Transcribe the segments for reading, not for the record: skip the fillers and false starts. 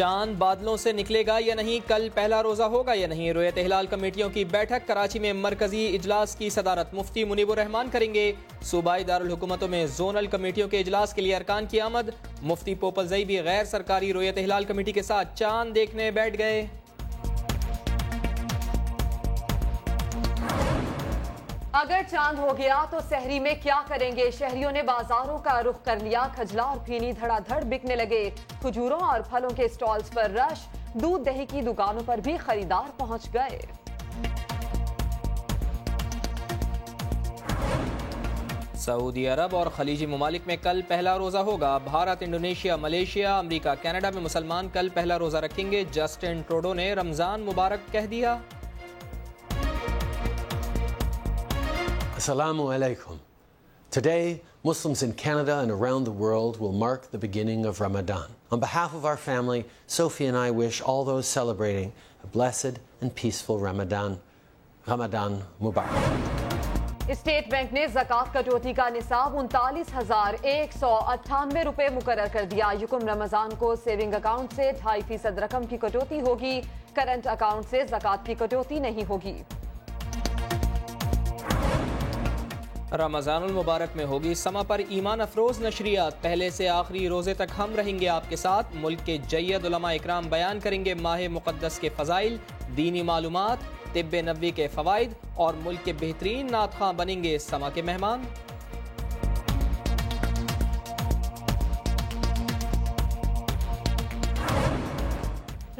چاند بادلوں سے نکلے گا یا نہیں، کل پہلا روزہ ہوگا یا نہیں، رویت ہلال کمیٹیوں کی بیٹھک کراچی میں مرکزی اجلاس کی صدارت مفتی منیب الرحمان کریں گے۔ صوبائی دارالحکومتوں میں زونل کمیٹیوں کے اجلاس کے لیے ارکان کی آمد، مفتی پوپلزئی بھی غیر سرکاری رویت ہلال کمیٹی کے ساتھ چاند دیکھنے بیٹھ گئے۔ اگر چاند ہو گیا تو سحری میں کیا کریں گے؟ شہریوں نے بازاروں کا رخ کر لیا، کھجلا اور پھینی دھڑا دھڑ بکنے لگے، کھجوروں اور پھلوں کے سٹالز پر رش، دودھ دہی کی دکانوں پر بھی خریدار پہنچ گئے۔ سعودی عرب اور خلیجی ممالک میں کل پہلا روزہ ہوگا۔ بھارت، انڈونیشیا، ملیشیا، امریکہ، کینیڈا میں مسلمان کل پہلا روزہ رکھیں گے۔ جسٹن ٹروڈو نے رمضان مبارک کہہ دیا۔ Assalamu alaikum. Today, Muslims in Canada and around the world will mark the beginning of Ramadan. On behalf of our family, Sophie and I wish all those celebrating a blessed and peaceful Ramadan. Ramadan Mubarak. State bank نے زکوٰۃ کٹوتی کا نصاب 39,198 روپے مقرر کر دیا۔ یکم رمضان کو سیونگ اکاؤنٹ سے 2.5% رقم کی کٹوتی ہوگی، کرنٹ اکاؤنٹ سے زکوٰۃ کی کٹوتی نہیں ہوگی۔ رمضان المبارک میں ہوگی سما پر ایمان افروز نشریات، پہلے سے آخری روزے تک ہم رہیں گے آپ کے ساتھ۔ ملک کے جید علماء اکرام بیان کریں گے ماہ مقدس کے فضائل، دینی معلومات، طب نبوی کے فوائد، اور ملک کے بہترین نعت خواں بنیں گے سما کے مہمان۔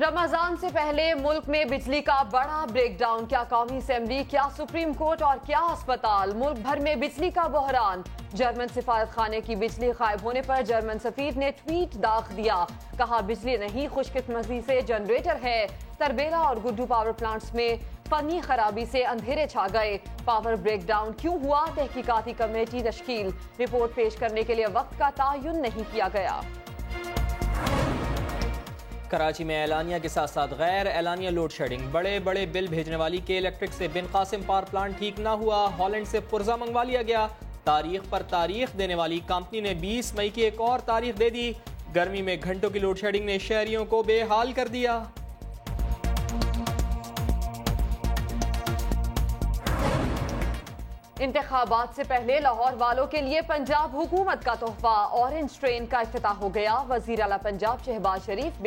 رمضان سے پہلے ملک میں بجلی کا بڑا بریک ڈاؤن، کیا قومی اسمبلی، کیا سپریم کورٹ اور کیا اسپتال، ملک بھر میں بجلی کا بحران۔ جرمن سفارت خانے کی بجلی غائب ہونے پر جرمن سفیر نے ٹویٹ داغ دیا، کہا بجلی نہیں خوش قسمتی سے جنریٹر ہے۔ تربیلا اور گڈو پاور پلانٹس میں فنی خرابی سے اندھیرے چھا گئے، پاور بریک ڈاؤن کیوں ہوا؟ تحقیقاتی کمیٹی تشکیل، رپورٹ پیش کرنے کے لیے وقت کا تعین نہیں کیا گیا۔ کراچی میں اعلانیہ کے ساتھ ساتھ غیر اعلانیہ لوڈ شیڈنگ، بڑے بڑے بل بھیجنے والی کے الیکٹرک سے بن قاسم پاور پلانٹ ٹھیک نہ ہوا، ہالینڈ سے پرزہ منگوا لیا گیا۔ تاریخ پر تاریخ دینے والی کمپنی نے 20 مئی کی ایک اور تاریخ دے دی۔ گرمی میں گھنٹوں کی لوڈ شیڈنگ نے شہریوں کو بے حال کر دیا۔ انتخابات سے پہلے لاہور والوں کے لیے پنجاب حکومت کا تحفہ، اورنج ٹرین کا افتتاح ہو گیا۔ وزیر اعلیٰ پنجاب شہباز شریف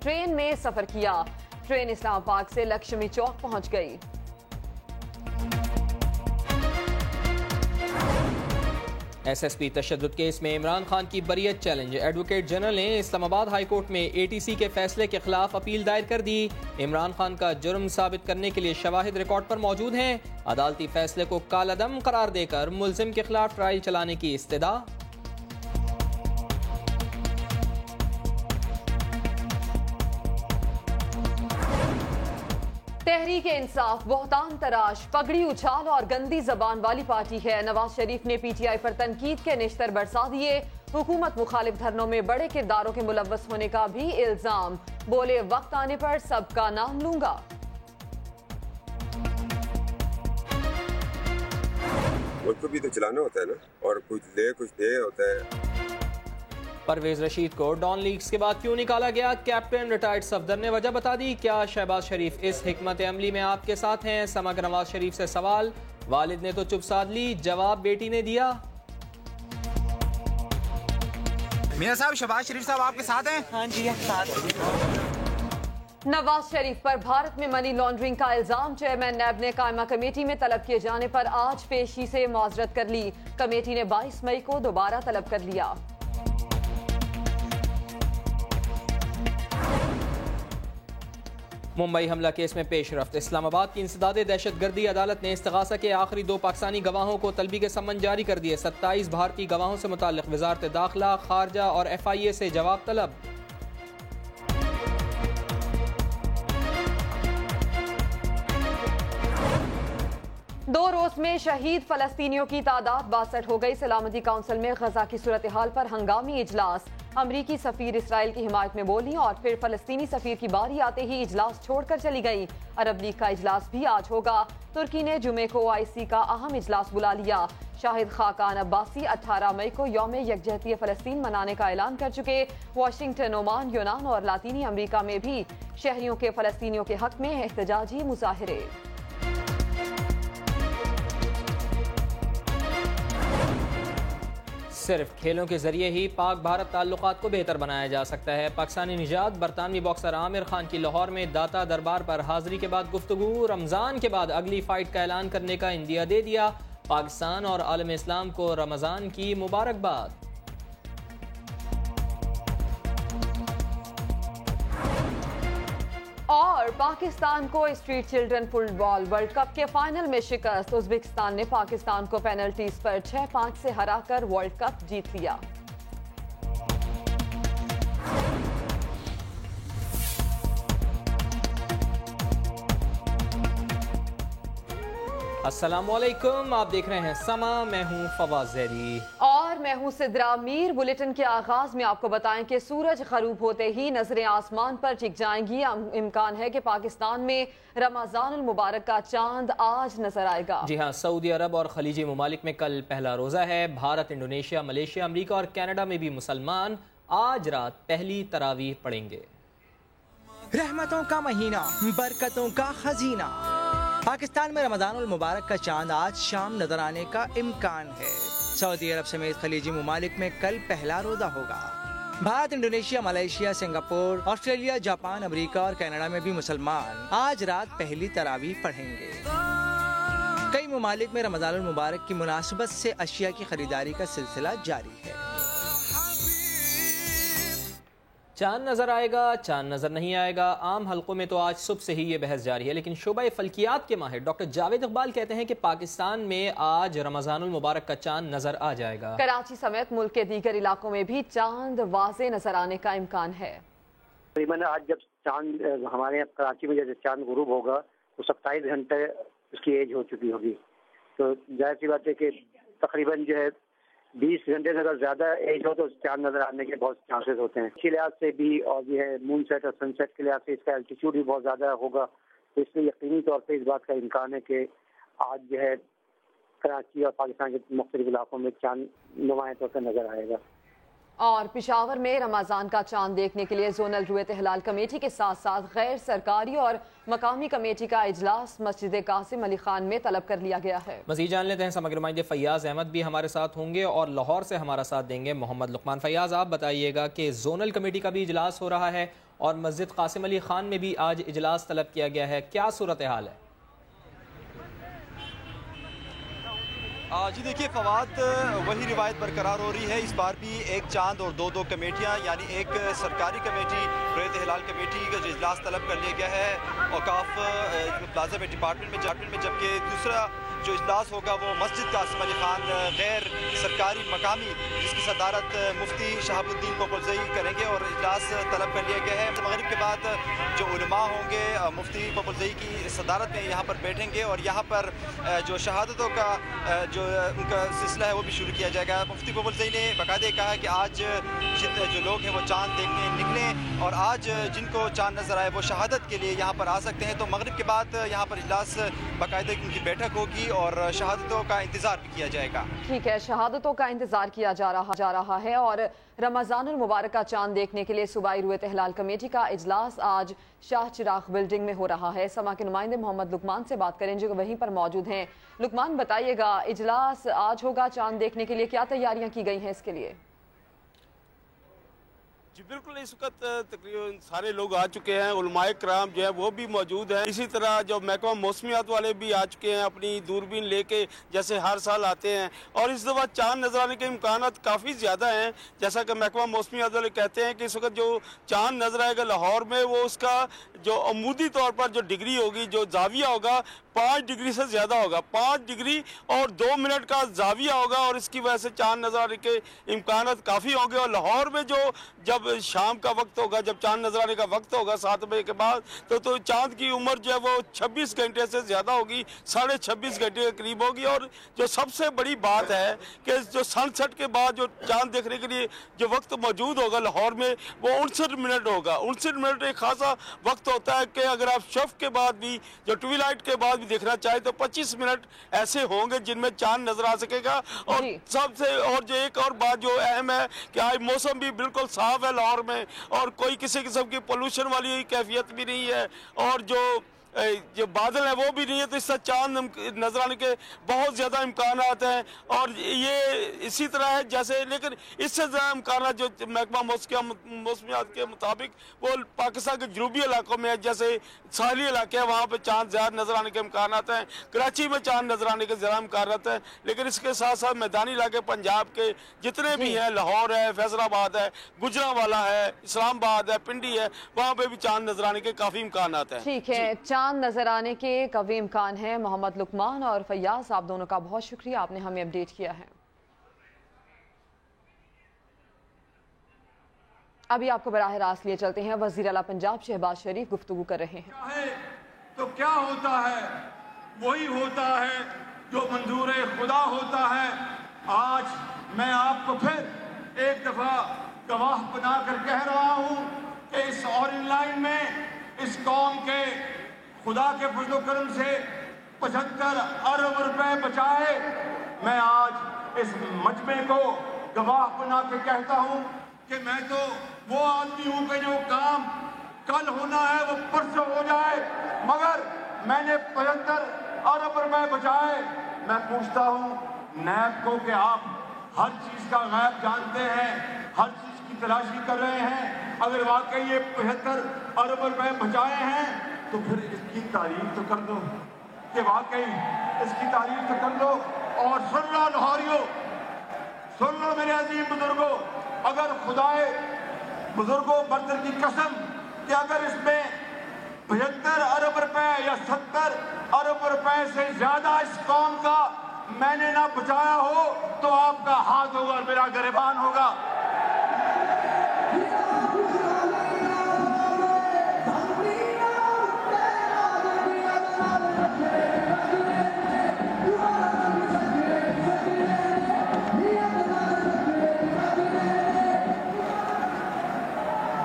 ٹرین میں سفر کیا، ٹرین اسلام آباد سے لکشمی چوک پہنچ گئی۔ ایس ایس پی تشدد کیس میں عمران خان کی بریت چیلنج، ایڈوکیٹ جنرل نے اسلام آباد ہائی کورٹ میں اے ٹی سی کے فیصلے کے خلاف اپیل دائر کر دی۔ عمران خان کا جرم ثابت کرنے کے لیے شواہد ریکارڈ پر موجود ہیں، عدالتی فیصلے کو کالعدم قرار دے کر ملزم کے خلاف ٹرائل چلانے کی استدعا۔ تحریک انصاف بہتان تراش، پگڑی اچھال اور گندی زبان والی پارٹی ہے۔ نواز شریف نے پی ٹی آئی پر تنقید کے نشتر برسا دیے، حکومت مخالف دھرنوں میں بڑے کرداروں کے ملوث ہونے کا بھی الزام، بولے وقت آنے پر سب کا نام لوں گا۔ ملک کو بھی تو چلانا ہوتا ہے نا، اور کچھ دے کچھ دے ہوتا ہے۔ پرویز رشید کو ڈان لیگز کے بعد کیوں نکالا گیا؟ کیپٹن ریٹائرڈ صفدر نے وجہ بتا دی۔ کیا شہباز شریف اس حکمت عملی میں آپ کے ساتھ ہیں؟ سماگ نواز شریف سے سوال، والد نے تو چپ سادھ لی، جواب بیٹی نے دیا۔ میاں صاحب شہباز شریف صاحب آپ کے ساتھ ہیں؟ ہاں جی ساتھ۔ نواز شریف پر بھارت میں منی لانڈرنگ کا الزام، چیئرمین نیب نے قائمہ کمیٹی میں طلب کیے جانے پر آج پیشی سے معذرت کر لی، کمیٹی نے 22 مئی کو دوبارہ طلب کر لیا۔ ممبئی حملہ کیس میں پیش رفت، اسلام آباد کی انسداد دہشت گردی، عدالت نے استغاثہ کے آخری 2 پاکستانی گواہوں کو طلبی کے سمن جاری کر دیے۔ 27 بھارتی گواہوں سے متعلق وزارت داخلہ، خارجہ اور ایف آئی اے سے جواب طلب۔ دو روز میں شہید فلسطینیوں کی تعداد 62 ہو گئی۔ سلامتی کونسل میں غزہ کی صورتحال پر ہنگامی اجلاس، امریکی سفیر اسرائیل کی حمایت میں بولی اور پھر فلسطینی سفیر کی باری آتے ہی اجلاس چھوڑ کر چلی گئی۔ عرب لیگ کا اجلاس بھی آج ہوگا، ترکی نے جمعے کو OIC کا اہم اجلاس بلا لیا۔ شاہد خاقان عباسی 18 مئی کو یوم یکجہتی فلسطین منانے کا اعلان کر چکے۔ واشنگٹن، عمان، یونان اور لاطینی امریکہ میں بھی شہریوں کے فلسطینیوں کے حق میں احتجاجی مظاہرے۔ صرف کھیلوں کے ذریعے ہی پاک بھارت تعلقات کو بہتر بنایا جا سکتا ہے۔ پاکستانی نژاد برطانوی باکسر عامر خان کی لاہور میں داتا دربار پر حاضری کے بعد گفتگو۔ رمضان کے بعد اگلی فائٹ کا اعلان کرنے کا عندیہ دے دیا۔ پاکستان اور عالم اسلام کو رمضان کی مبارکباد۔ اور پاکستان کو اسٹریٹ چلڈرن فٹ بال ورلڈ کپ کے فائنل میں شکست۔ ازبکستان نے پاکستان کو پینلٹیز پر 6-5 سے ہرا کر ورلڈ کپ جیت لیا۔ السلام علیکم، آپ دیکھ رہے ہیں سما، میں ہوں فواز زیدی اور میں ہوں سدرا میر۔ بلیٹن کے آغاز میں آپ کو بتائیں کہ سورج غروب ہوتے ہی نظریں آسمان پر ٹک جائیں گی۔ امکان ہے کہ پاکستان میں رمضان المبارک کا چاند آج نظر آئے گا۔ جی ہاں، سعودی عرب اور خلیجی ممالک میں کل پہلا روزہ ہے۔ بھارت، انڈونیشیا، ملیشیا، امریکہ اور کینیڈا میں بھی مسلمان آج رات پہلی تراویح پڑھیں گے۔ رحمتوں کا مہینہ، برکتوں کا خزینہ، پاکستان میں رمضان المبارک کا چاند آج شام نظر آنے کا امکان ہے۔ سعودی عرب سمیت خلیجی ممالک میں کل پہلا روزہ ہوگا۔ Bharat, Indonesia, Malaysia, Singapore, Australia, Japan, امریکہ اور کینیڈا میں بھی مسلمان آج رات پہلی تراویح پڑھیں گے۔ کئی ممالک میں رمضان المبارک کی مناسبت سے اشیاء کی خریداری کا سلسلہ جاری ہے۔ چاند نظر آئے گا، چاند نظر نہیں آئے گا، عام حلقوں میں تو آج صبح سے ہی یہ بحث جاری ہے، لیکن شعبہ فلکیات کے ماہر ڈاکٹر جاوید اقبال کہتے ہیں کہ پاکستان میں آج رمضان المبارک کا چاند نظر آ جائے گا۔ کراچی سمیت ملک کے دیگر علاقوں میں بھی چاند واضح نظر آنے کا امکان ہے۔ تقریباً آج جب چاند ہمارے یہاں کراچی میں جب چاند غروب ہوگا تو 27 گھنٹے اس کی ایج ہو چکی ہوگی، تو ظاہر سی بات ہے کہ تقریباً جو ہے 20 گھنٹے سے اگر زیادہ ایج ہو تو چاند نظر آنے کے بہت چانسز ہوتے ہیں۔ اسی لحاظ سے بھی اور جو ہے مون سیٹ اور سن سیٹ کے لحاظ سے اس کا الٹیٹیوڈ بھی بہت زیادہ ہوگا، تو اس میں یقینی طور پہ اس بات کا امکان ہے کہ آج جو ہے کراچی اور پاکستان کے مختلف علاقوں میں چاند نمایاں طور پر نظر آئے گا۔ اور پشاور میں رمضان کا چاند دیکھنے کے لیے زونل رویت ہلال کمیٹی کے ساتھ ساتھ غیر سرکاری اور مقامی کمیٹی کا اجلاس مسجد قاسم علی خان میں طلب کر لیا گیا ہے۔ مزید جان لیتے ہیں، سماجی نمائندے فیاض احمد بھی ہمارے ساتھ ہوں گے اور لاہور سے ہمارا ساتھ دیں گے محمد لقمان۔ فیاض، آپ بتائیے گا کہ زونل کمیٹی کا بھی اجلاس ہو رہا ہے اور مسجد قاسم علی خان میں بھی آج اجلاس طلب کیا گیا ہے، کیا صورتحال ہے؟ جی دیکھیے فواد، وہی روایت برقرار ہو رہی ہے، اس بار بھی ایک چاند اور دو کمیٹیاں، یعنی ایک سرکاری کمیٹی رویت ہلال کمیٹی کا جو اجلاس طلب کر لیا گیا ہے اوقاف پلازا میں ڈپارٹمنٹ میں، جبکہ دوسرا جو اجلاس ہوگا وہ مسجد قاسم علی خان غیر سرکاری مقامی، جس کی صدارت مفتی شہاب الدین پوپلزئی کریں گے، اور اجلاس طلب کر لیا گیا ہے۔ مغرب کے بعد جو علماء ہوں گے مفتی پوپلزئی کی صدارت میں یہاں پر بیٹھیں گے اور یہاں پر جو شہادتوں کا جو ان کا سلسلہ ہے وہ بھی شروع کیا جائے گا۔ مفتی پوپلزئی نے باقاعدہ کہا کہ آج جو لوگ ہیں وہ چاند دیکھنے نکلیں اور آج جن کو چاند نظر آئے وہ شہادت کے لیے یہاں پر آ سکتے ہیں، تو مغرب کے بعد یہاں پر اجلاس باقاعدہ ان کی بیٹھک ہوگی اور شہادتوں کا انتظار بھی کیا جائے گا۔ ٹھیک ہے، شہادتوں کا انتظار کیا جا رہا ہے اور رمضان المبارک کا چاند دیکھنے کے لیے صوبائی رویت ہلال کمیٹی کا اجلاس آج شاہ چراغ بلڈنگ میں ہو رہا ہے۔ سما کے نمائندے محمد لقمان سے بات کریں جو وہیں پر موجود ہیں۔ لقمان، بتائیے گا اجلاس آج ہوگا چاند دیکھنے کے لیے، کیا تیاریاں کی گئی ہیں اس کے لیے؟ جی بالکل، اس وقت تقریباً سارے لوگ آ چکے ہیں، علماء کرام جو ہیں وہ بھی موجود ہیں، اسی طرح جو محکمہ موسمیات والے بھی آ چکے ہیں اپنی دوربین لے کے، جیسے ہر سال آتے ہیں، اور اس دفعہ چاند نظر آنے کے امکانات کافی زیادہ ہیں۔ جیسا کہ محکمہ موسمیات والے کہتے ہیں کہ اس وقت جو چاند نظر آئے گا لاہور میں، وہ اس کا جو عمودی طور پر جو ڈگری ہوگی، جو زاویہ ہوگا 5 ڈگری سے زیادہ ہوگا، 5 ڈگری اور 2 منٹ کا زاویہ ہوگا، اور اس کی وجہ سے چاند نظر آنے کے امکانات کافی ہوں گے۔ اور لاہور میں جو جب जब शाम का वक्त होगा, जब चांद नजर आने का वक्त होगा 7 बजे के बाद, तो चांद की उम्र जो है वो 26 घंटे से ज़्यादा होगी, 26.5 घंटे के करीब होगी। और जो सबसे बड़ी बात है कि जो सनसेट के बाद जो चांद देखने के लिए जो वक्त मौजूद होगा लाहौर में, वो 59 मिनट होगा। 59 मिनट एक खासा वक्त होता है कि अगर आप शफ़ के बाद भी, जो ट्विलाइट के बाद भी देखना चाहें, तो 25 मिनट ऐसे होंगे जिनमें चांद नजर आ सकेगा। और सबसे और जो एक और बात जो अहम है कि आज मौसम भी बिल्कुल साफ है लाहौर में, और कोई किसी किस्म की पोल्यूशन वाली कैफियत भी नहीं है, और जो बादल है वो भी नहीं है, तो इससे चांद नजर आने के बहुत ज़्यादा इम्कान हैं। और ये इसी तरह है जैसे, लेकिन इससे ज़्यादा इम्कान जो महकमा मौसमियात के मुताबिक वो पाकिस्तान के जनूबी इलाकों में है, जैसे साहली इलाके हैं, वहाँ पर चांद ज़्यादा नजर आने के इम्कान हैं। कराची में चांद नजर आने के ज़्यादा इम्कान हैं। लेकिन इसके साथ साथ मैदानी इलाके पंजाब के जितने भी हैं, लाहौर है, फैसलाबाद है, गुजरांवाला है, इस्लामाबाद है, पिंडी है, वहाँ पर भी चांद नजर आने के काफ़ी इम्कान हैं। ठीक है, चांद नजर आने के कवी इम्कान है। मोहम्मद लुकमान और फैयाज, आप दोनों का बहुत शुक्रिया, आपने हमें अपडेट किया है। अभी आपको बराह रास्त लिए चलते हैं, वजीर आला पंजाब शहबाज शरीफ गुफ्तगू कर रहे हैं। तो क्या होता है, वही होता है जो मंजूर खुदा होता है। आज मैं आपको फिर एक दफा गवाह बनाकर कह रहा हूं कि इस ऑरेंज लाइन में इस कौम के खुदा के फजल करम से 75 अरब रुपए बचाए। मैं आज इस मजमे को गवाह बना के कहता हूँ कि मैं तो वो आदमी हूँ कि जो काम कल होना है वो परसों हो जाए, मगर मैंने 75 अरब रुपए बचाए। मैं पूछता हूँ नैब को कि आप हर चीज़ का गैब जानते हैं, हर चीज़ की तलाशी कर रहे हैं, अगर वाकई ये 75 अरब रुपए बचाए हैं तो फिर इसकी तारीफ तो कर दो, कि वाकई इसकी तारीफ तो कर दो। और सुन लो लाहौरियों, सुन लो मेरे अजीम बुजुर्गों, अगर खुदाए बुजुर्गों बरदर की कसम कि अगर इसमें 75 अरब रुपए या 70 अरब रुपए से ज्यादा इस कौम का मैंने ना बचाया हो तो आपका हाथ होगा, मेरा गिरबान होगा।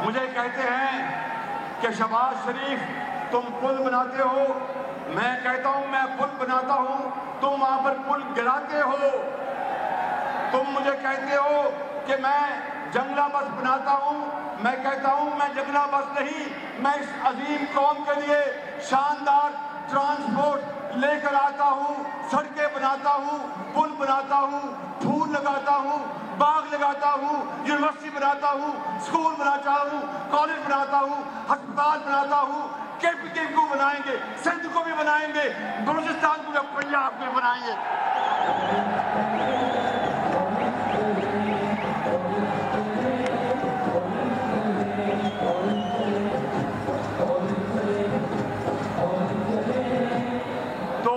मुझे कहते हैं कि शहबाज शरीफ तुम पुल बनाते हो, मैं कहता हूं मैं पुल बनाता हूं, तुम वहां पर पुल गिराते हो। तुम मुझे कहते हो कि मैं जंगला बस बनाता हूं, मैं कहता हूं मैं जंगला बस नहीं, मैं इस अजीम कौम के लिए शानदार ट्रांसपोर्ट लेकर आता हूं, सड़कें बनाता हूं, पुल बनाता हूं, फूल लगाता हूं, बाग लगाता हूं, यूनिवर्सिटी बनाता हूं, स्कूल बनाता हूं, कॉलेज बनाता हूं, अस्पताल बनाता हूं। KPK को बनाएंगे, सिंध को भी बनाएंगे, बलूचिस्तान को, पंजाब को बनाएंगे। तो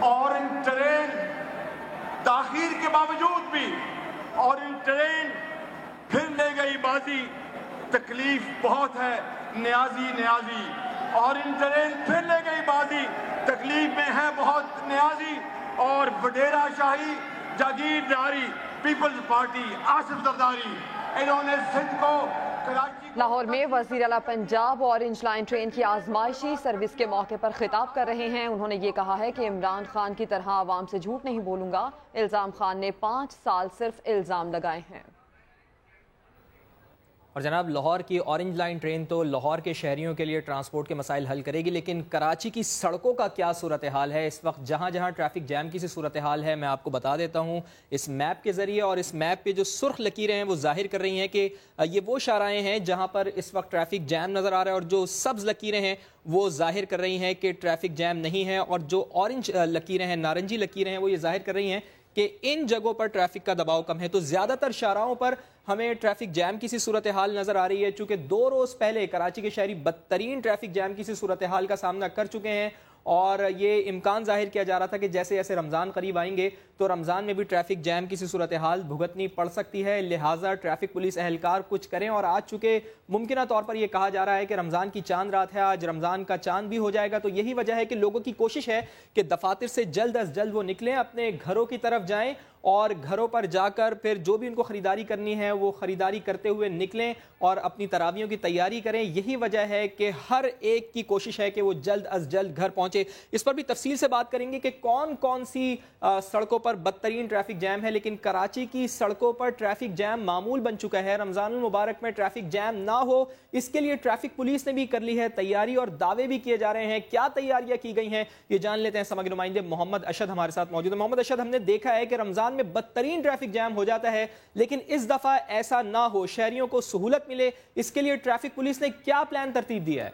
ऑरेंज ट्रेन ताखीर के बावजूद भी ऑरेंज ट्रेन फिर ले गई बाजी। तकलीफ बहुत है न्याजी, ऑरेंज ट्रेन फिर ले गई बाजी, तकलीफ में है बहुत न्याजी। और वडेरा शाही, जागीरदारी, पीपल्स पार्टी, आसिफ जरदारी, इन्होंने सिंध को लाहौर में वज़ीर आला पंजाब ऑरेंज लाइन ट्रेन की आजमाइशी सर्विस के मौके पर खिताब कर रहे हैं। उन्होंने ये कहा है कि इमरान खान की तरह आवाम से झूठ नहीं बोलूंगा। इल्ज़ाम खान ने 5 साल सिर्फ इल्ज़ाम लगाए हैं। और जनाब, लाहौर की ऑरेंज लाइन ट्रेन तो लाहौर के शहरियों के लिए ट्रांसपोर्ट के मसाइल हल करेगी, लेकिन कराची की सड़कों का क्या सूरत हाल है इस वक्त? जहाँ जहाँ ट्रैफिक जैम की सी सूरत हाल है मैं आपको बता देता हूँ इस मैप के ज़रिए। और इस मैप पे जो सुर्ख लकीरें हैं वो जाहिर कर रही हैं कि ये वो शाराएँ हैं जहाँ पर इस वक्त ट्रैफिक जैम नज़र आ रहा है, और जो सब्ज़ लकीरें हैं वो जाहिर कर रही हैं कि ट्रैफिक जैम नहीं है, और जो ऑरेंज लकीरें हैं, नारंगी लकीरें हैं, वो ये जाहिर कर रही हैं कि इन जगहों पर ट्रैफिक का दबाव कम है। तो ज़्यादातर शाराओं पर हमें ट्रैफिक जैम की सी सूरत हाल नज़र आ रही है। चूँकि 2 रोज़ पहले कराची के शहरी बदतरीन ट्रैफिक जैम की सी सूरत हाल का सामना कर चुके हैं, और ये इम्कान जाहिर किया जा रहा था कि जैसे जैसे रमज़ान करीब आएंगे تو رمضان میں بھی ٹریفک جیم کی صورتحال بھگتنی پڑ سکتی ہے، لہٰذا ٹریفک پولیس اہلکار کچھ کریں. اور آج چونکہ ممکنہ طور پر یہ کہا جا رہا ہے کہ رمضان کی چاند رات ہے، آج رمضان کا چاند بھی ہو جائے گا، تو یہی وجہ ہے کہ لوگوں کی کوشش ہے کہ دفاتر سے جلد از جلد وہ نکلیں، اپنے گھروں کی طرف جائیں اور گھروں پر جا کر پھر جو بھی ان کو خریداری کرنی ہے وہ خریداری کرتے ہوئے نکلیں اور اپنی تراویحوں کی تیاری کریں. یہی وجہ ہے کہ ہر ایک کی کوشش ہے کہ وہ جلد از جلد گھر پہنچے. اس پر بھی تفصیل سے بات کریں گے کہ کون کون سی سڑکوں پر بدترین ٹریفک جیم ہے، لیکن کراچی کی سڑکوں پر ٹریفک جیم معمول بن چکا ہے. رمضان المبارک میں ٹریفک جیم نہ ہو اس کے لیے ٹریفک پولیس نے بھی کر لی ہے تیاری اور دعوے بھی کیے جا رہے ہیں. کیا تیاریاں کی گئی ہیں یہ جان لیتے ہیں. سماجی نمائندے محمد اشد ہمارے ساتھ موجود ہیں. محمد اشد، ہم نے دیکھا ہے کہ رمضان میں بدترین ٹریفک جام ہو جاتا ہے، لیکن اس دفعہ ایسا نہ ہو، شہریوں کو سہولت ملے، اس کے لیے ٹریفک پولیس نے کیا پلان ترتیب دیا ہے؟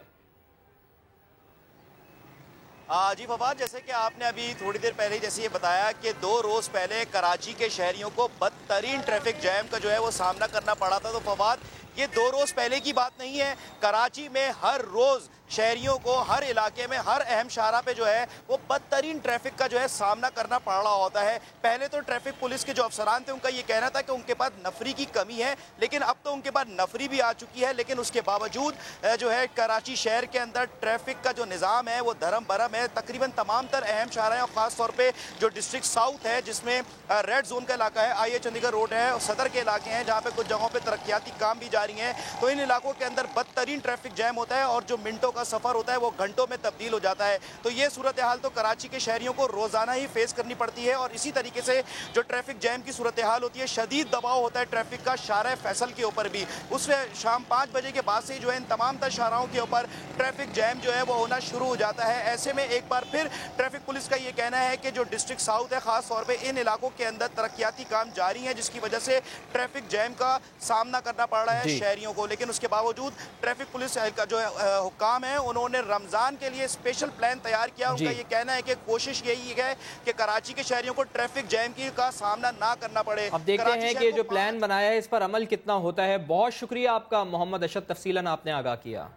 جی فواد، جیسے کہ آپ نے ابھی تھوڑی دیر پہلے جیسے یہ بتایا کہ 2 روز پہلے کراچی کے شہریوں کو بدترین ٹریفک جیم کا جو ہے وہ سامنا کرنا پڑا تھا. تو فواد، یہ 2 روز پہلے کی بات نہیں ہے. کراچی میں ہر روز شہریوں کو ہر علاقے میں ہر اہم شاہراہ پہ جو ہے وہ بدترین ٹریفک کا جو ہے سامنا کرنا پڑ رہا ہوتا ہے. پہلے تو ٹریفک پولیس کے جو افسران تھے ان کا یہ کہنا تھا کہ ان کے پاس نفری کی کمی ہے، لیکن اب تو ان کے پاس نفری بھی آ چکی ہے. لیکن اس کے باوجود جو ہے کراچی شہر کے اندر ٹریفک کا جو نظام ہے وہ دھرم برہم ہے. تقریباً تمام تر اہم شاہراہیں اور خاص طور پہ جو ڈسٹرکٹ ساؤتھ ہے جس میں ریڈ زون کا علاقہ ہے، آئی چندی گڑھ روڈ ہے اور صدر کے علاقے ہیں جہاں پہ کچھ جگہوں پہ ترقیاتی کام بھی جاری ہیں، تو ان علاقوں کے اندر بدترین ٹریفک جیم ہوتا ہے اور جو منٹوں کا سفر ہوتا ہے وہ گھنٹوں میں تبدیل ہو جاتا ہے. تو یہ صورتحال تو کراچی کے شہریوں کو روزانہ ہی فیس کرنی پڑتی ہے. اور اسی طریقے سے جو ٹریفک جیم کی صورتحال ہوتی ہے، شدید دباؤ ہوتا ہے ٹریفک کا شارع فیصل کے اوپر بھی. اس میں شام 5 بجے کے بعد سے جو ہے ان تمام تر شاہراہوں کے اوپر ٹریفک جیم جو ہے وہ ہونا شروع ہو جاتا ہے. ایسے میں ایک بار پھر ٹریفک پولیس کا یہ کہنا ہے کہ جو ڈسٹرکٹ ساؤتھ ہے خاص طور پہ ان علاقوں کے اندر ترقیاتی کام جاری ہیں جس کی وجہ سے ٹریفک جیم کا سامنا کرنا پڑ رہا ہے شہریوں کو. لیکن اس کے باوجود ٹریفک پولیس کا جو حکام ہے انہوں نے رمضان کے لیے اسپیشل پلان تیار کیا. ان کا یہ کہنا ہے کہ کوشش یہی ہے کہ کراچی کے شہریوں کو ٹریفک جیم کا سامنا نہ کرنا پڑے. اب دیکھتے ہیں کہ جو پلان بنایا ہے اس پر عمل کتنا ہوتا ہے. بہت شکریہ آپ کا محمد اشد، تفصیلاً آپ نے آگاہ کیا.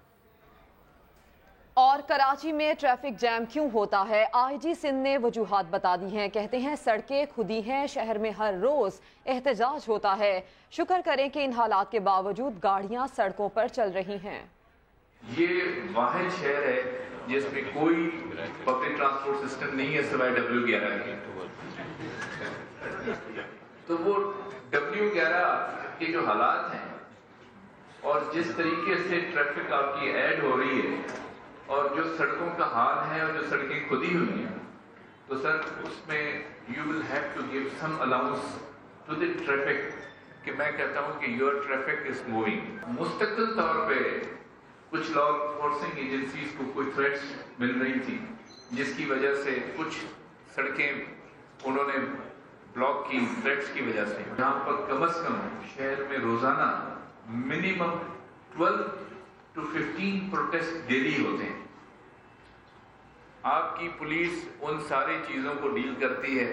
اور کراچی میں ٹریفک جیم کیوں ہوتا ہے؟ آئی جی سندھ نے وجوہات بتا دی ہیں. کہتے ہیں سڑکیں کھدی ہیں، شہر میں ہر روز احتجاج ہوتا ہے. شکر کریں کہ ان حالات کے باوجود گاڑیاں سڑکوں پر چل رہی ہیں. یہ واحد شہر ہے جس میں کوئی پبلک ٹرانسپورٹ سسٹم نہیں ہے سوائے W11 کے. تو وہ W11 کے جو حالات ہیں اور جس طریقے سے ٹریفک آپ کی ایڈ ہو رہی ہے اور جو سڑکوں کا حال ہے اور جو سڑکیں کھدی ہوئی ہیں، تو سر اس میں you will have to give some allowance to the traffic کہ میں کہتا ہوں کہ your traffic is moving. مستقل طور پہ کچھ لا انفورسنگ ایجنسیز کو کوئی تھریٹس مل رہی تھی جس کی وجہ سے کچھ سڑکیں انہوں نے بلاک کی تھریٹس کی وجہ سے. یہاں پر کم از کم شہر میں روزانہ منیمم 12 to 15 پروٹیسٹ ڈیلی ہوتے ہیں. آپ کی پولیس ان ساری چیزوں کو ڈیل کرتی ہے.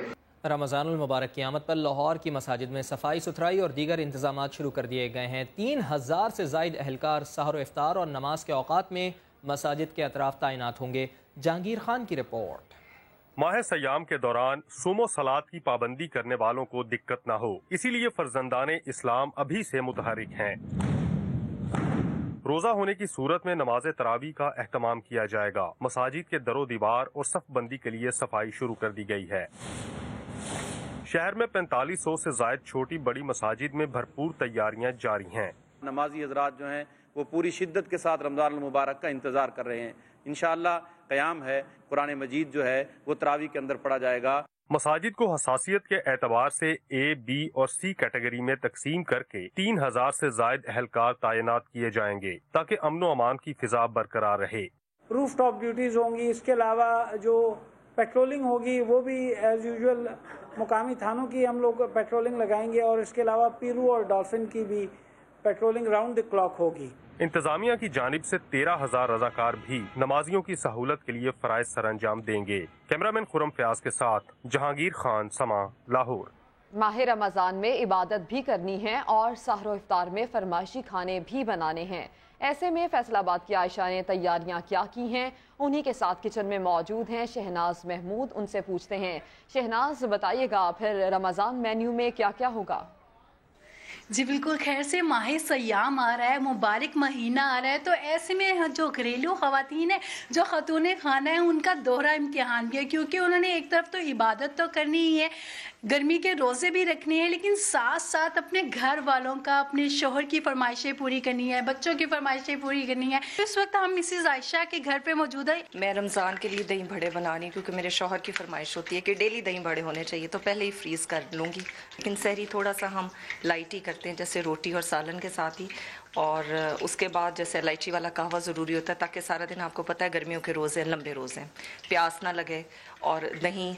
رمضان المبارک کی آمد پر لاہور کی مساجد میں صفائی ستھرائی اور دیگر انتظامات شروع کر دیے گئے ہیں. 3000 سے زائد اہلکار سحر و افطار اور نماز کے اوقات میں مساجد کے اطراف تعینات ہوں گے. جہانگیر خان کی رپورٹ. ماہ سیام کے دوران صوم و صلات کی پابندی کرنے والوں کو دقت نہ ہو، اسی لیے فرزندان اسلام ابھی سے متحرک ہیں. روزہ ہونے کی صورت میں نماز تراویح کا اہتمام کیا جائے گا. مساجد کے در و دیوار اور صف بندی کے لیے صفائی شروع کر دی گئی ہے. شہر میں 4500 سے زائد چھوٹی بڑی مساجد میں بھرپور تیاریاں جاری ہیں. نمازی حضرات جو ہیں وہ پوری شدت کے ساتھ رمضان المبارک کا انتظار کر رہے ہیں. انشاءاللہ قیام ہے، قرآن مجید جو ہے وہ تراویح کے اندر پڑھا جائے گا. مساجد کو حساسیت کے اعتبار سے A, B اور C کیٹیگری میں تقسیم کر کے 3000 سے زائد اہلکار تعینات کیے جائیں گے تاکہ امن و امان کی فضا برقرار رہے. روف ٹاپ ڈیوٹیز ہوں گی. اس کے علاوہ جو پیٹرولنگ ہوگی وہ بھی ایز یوزول مقامی تھانوں کی ہم لوگ پیٹرولنگ لگائیں گے اور اس کے علاوہ پیرو اور ڈالفن کی بھی پیٹرولنگ راؤنڈ دی کلاک ہوگی. انتظامیہ کی جانب سے 13000 رضاکار بھی نمازیوں کی سہولت کے لیے فرائض سر انجام دیں گے. کیمرامین خرم فیاض کے ساتھ جہانگیر خان، سما، لاہور. माह रमज़ान में इबादत भी करनी है और सहर व इफ्तार में फरमाइशी खाने भी बनाने हैं। ऐसे में फैसलाबाद की आयशा ने तैयारियां क्या की हैं, उन्हीं के साथ किचन में मौजूद हैं शहनाज महमूद। उनसे पूछते हैं, शहनाज बताइएगा फिर रमज़ान मेन्यू में क्या क्या होगा? जी बिल्कुल, खैर से माह सयाम आ रहा है, मुबारक महीना आ रहा है, तो ऐसे में जो घरेलू ख़वातीन है, जो ख़ातून खाना है, उनका दोहरा इम्तिहान भी है, क्योंकि उन्होंने एक तरफ तो इबादत तो करनी ही है, गर्मी के रोज़े भी रखने हैं, लेकिन साथ साथ अपने घर वालों का, अपने शोहर की फरमाइशें पूरी करनी है, बच्चों की फरमाइशें पूरी करनी है। इस वक्त हम मिसेस आयशा के घर पे मौजूद है। मैं रमज़ान के लिए दही बड़े बना रही हूँ, क्योंकि मेरे शोहर की फरमाइश होती है कि डेली दही बड़े होने चाहिए, तो पहले ही फ्रीज़ कर लूँगी। लेकिन सहरी थोड़ा सा हम लाइट ही करते हैं, जैसे रोटी और सालन के साथ ही, और उसके बाद जैसे इलायची वाला कहवा ज़रूरी होता है, ताकि सारा दिन, आपको पता है गर्मियों के रोज़े लंबे रोज़े हैं, प्यास ना लगे, और दही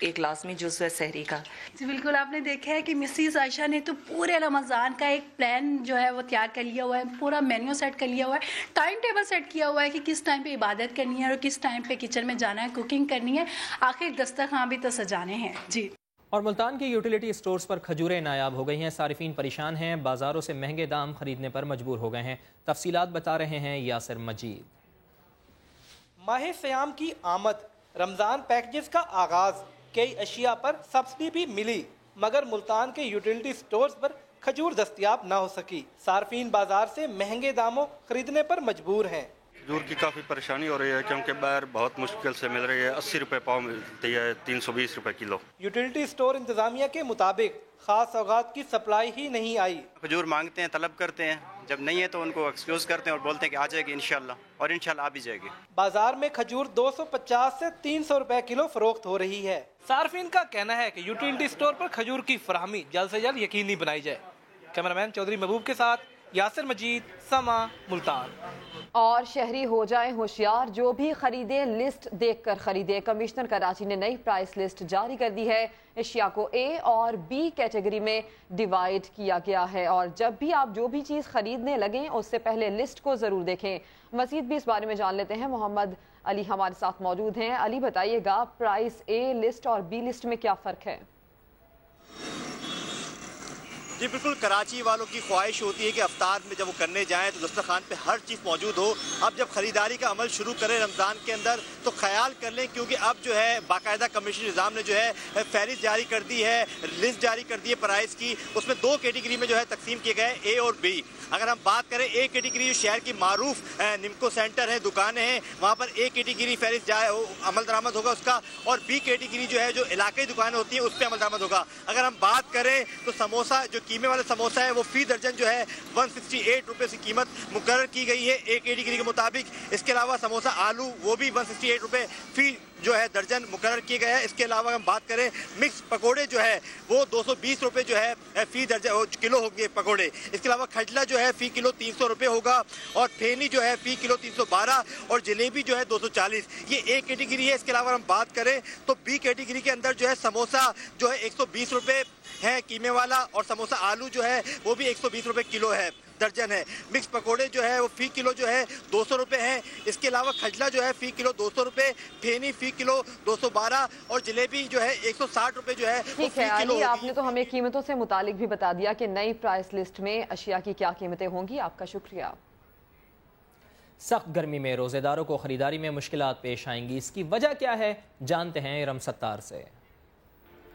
एक लाजमी जुज़्व है सहरी का। जी बिल्कुल, आपने देखा है कि मिसेस आयशा ने तो पूरे रमज़ान का एक प्लान जो है वो तैयार कर लिया हुआ है, पूरा मेन्यू सेट कर लिया हुआ है, टाइम टेबल सेट किया हुआ है कि किस टाइम पे इबादत करनी है और किस टाइम पे किचन में जाना है, कुकिंग करनी है, आखिर दस्तरखान भी तो सजाने हैं। जी। और मुल्तान के यूटिलिटी स्टोर्स पर खजूरें नायाब हो गई हैं, सारिफीन परेशान हैं, बाजारों से महंगे दाम खरीदने पर मजबूर हो गए हैं। तफसीलात बता रहे हैं यासिर मजीद। माह सयाम की आमद, रमज़ान पैकेजेस का आगाज़, कई अशिया पर सब्सिडी भी मिली, मगर मुल्तान के यूटिलिटी स्टोर्स पर खजूर दस्तयाब न हो सकी। सार्फिन बाजार से महंगे दामों खरीदने पर मजबूर हैं। खजूर की काफ़ी परेशानी हो रही है, क्योंकि बाहर बहुत मुश्किल से मिल रही है। 80 रुपये पाव मिलती है, 320 रुपये किलो। यूटिलिटी स्टोर इंतजामिया के मुताबिक खास सौगात की सप्लाई ही नहीं आई। खजूर मांगते हैं, तलब करते हैं, जब नहीं है तो उनको एक्सक्यूज करते हैं और बोलते हैं कि आ जाएगी इंशाल्लाह, और इंशाल्लाह आ भी जाएगी। बाजार में खजूर 250 से 300 रुपए किलो फरोख्त हो रही है। सार्फिन का कहना है कि यूटिलिटी स्टोर पर खजूर की फराहमी जल्द से जल्द यकीनी बनाई जाए। कैमरामैन चौधरी महबूब के साथ यासिर मजीद, समा, मुल्तान। और शहरी हो जाएं होशियार, जो भी खरीदे लिस्ट देखकर खरीदे। कमिश्नर कराची ने नई प्राइस लिस्ट जारी कर दी है। एशिया को ए और बी कैटेगरी में डिवाइड किया गया है, और जब भी आप जो भी चीज़ खरीदने लगें उससे पहले लिस्ट को ज़रूर देखें। मज़ीद भी इस बारे में जान लेते हैं, मोहम्मद अली हमारे साथ मौजूद हैं। अली बताइएगा, प्राइस ए लिस्ट और बी लिस्ट में क्या फ़र्क है? जी बिल्कुल, कराची वालों की ख्वाहिश होती है कि अफ्तार में जब वो करने जाएं तो दस्तरखान पे हर चीज़ मौजूद हो। अब जब ख़रीदारी का अमल शुरू करें रमज़ान के अंदर तो ख्याल कर लें, क्योंकि अब जो है बाकायदा कमीशन निज़ाम ने जो है फहरिस्त जारी कर दी है, लिस्ट जारी कर दी है प्राइस की। उसमें 2 कैटेगरी में जो है तकसीम किए गए, ए और बी। अगर हम बात करें ए कैटेगरी, शहर की मारूफ निमको सेंटर है, दुकानें हैं, वहाँ पर ए कैटेगरी फहरिस्त अमल दरामद होगा उसका, और बी कैटेगरी जो है, जो इलाकाई दुकानें होती हैं, उस पर अमल दरामद होगा। अगर हम बात करें तो समोसा, जो कीमे वाला समोसा है, वो फी दर्जन जो है 168 रुपये की कीमत मुकर्रर की गई है ए कैटेगरी के मुताबिक। इसके अलावा समोसा आलू, वो भी 168 रुपये फी जो है दर्जन मुकर्रर किए गए हैं। इसके अलावा हम बात करें मिक्स पकोड़े जो है वो 220 रुपये जो है फी दर्जन किलो होंगे पकोड़े। इसके अलावा खजला जो है फी किलो 300 रुपये होगा, और फेनी जो है फी किलो 312, और जलेबी जो है 240। ये ए कैटेगरी है। इसके अलावा हम बात करें तो बी कैटेगरी के अंदर जो है समोसा जो है 120 रुपये है कीमे वाला, और समोसा आलू जो है वो भी 120 रुपये किलो है दर्जन है। मिक्स पकोड़े जो है वो फी किलो जो है 200 रुपये है। इसके अलावा खजला जो है फी किलो 200 रुपये, फेनी फी किलो 212, और जलेबी जो है 160 रुपये जो है वो फी किलो। आपने तो हमें कीमतों से मुतालिक भी बता दिया कि नई प्राइस लिस्ट में अशिया की क्या कीमतें होंगी। आपका शुक्रिया। सख्त गर्मी में रोजेदारों को खरीदारी में मुश्किलात पेश आएंगी, इसकी वजह क्या है, जानते हैं इरम सत्तार से।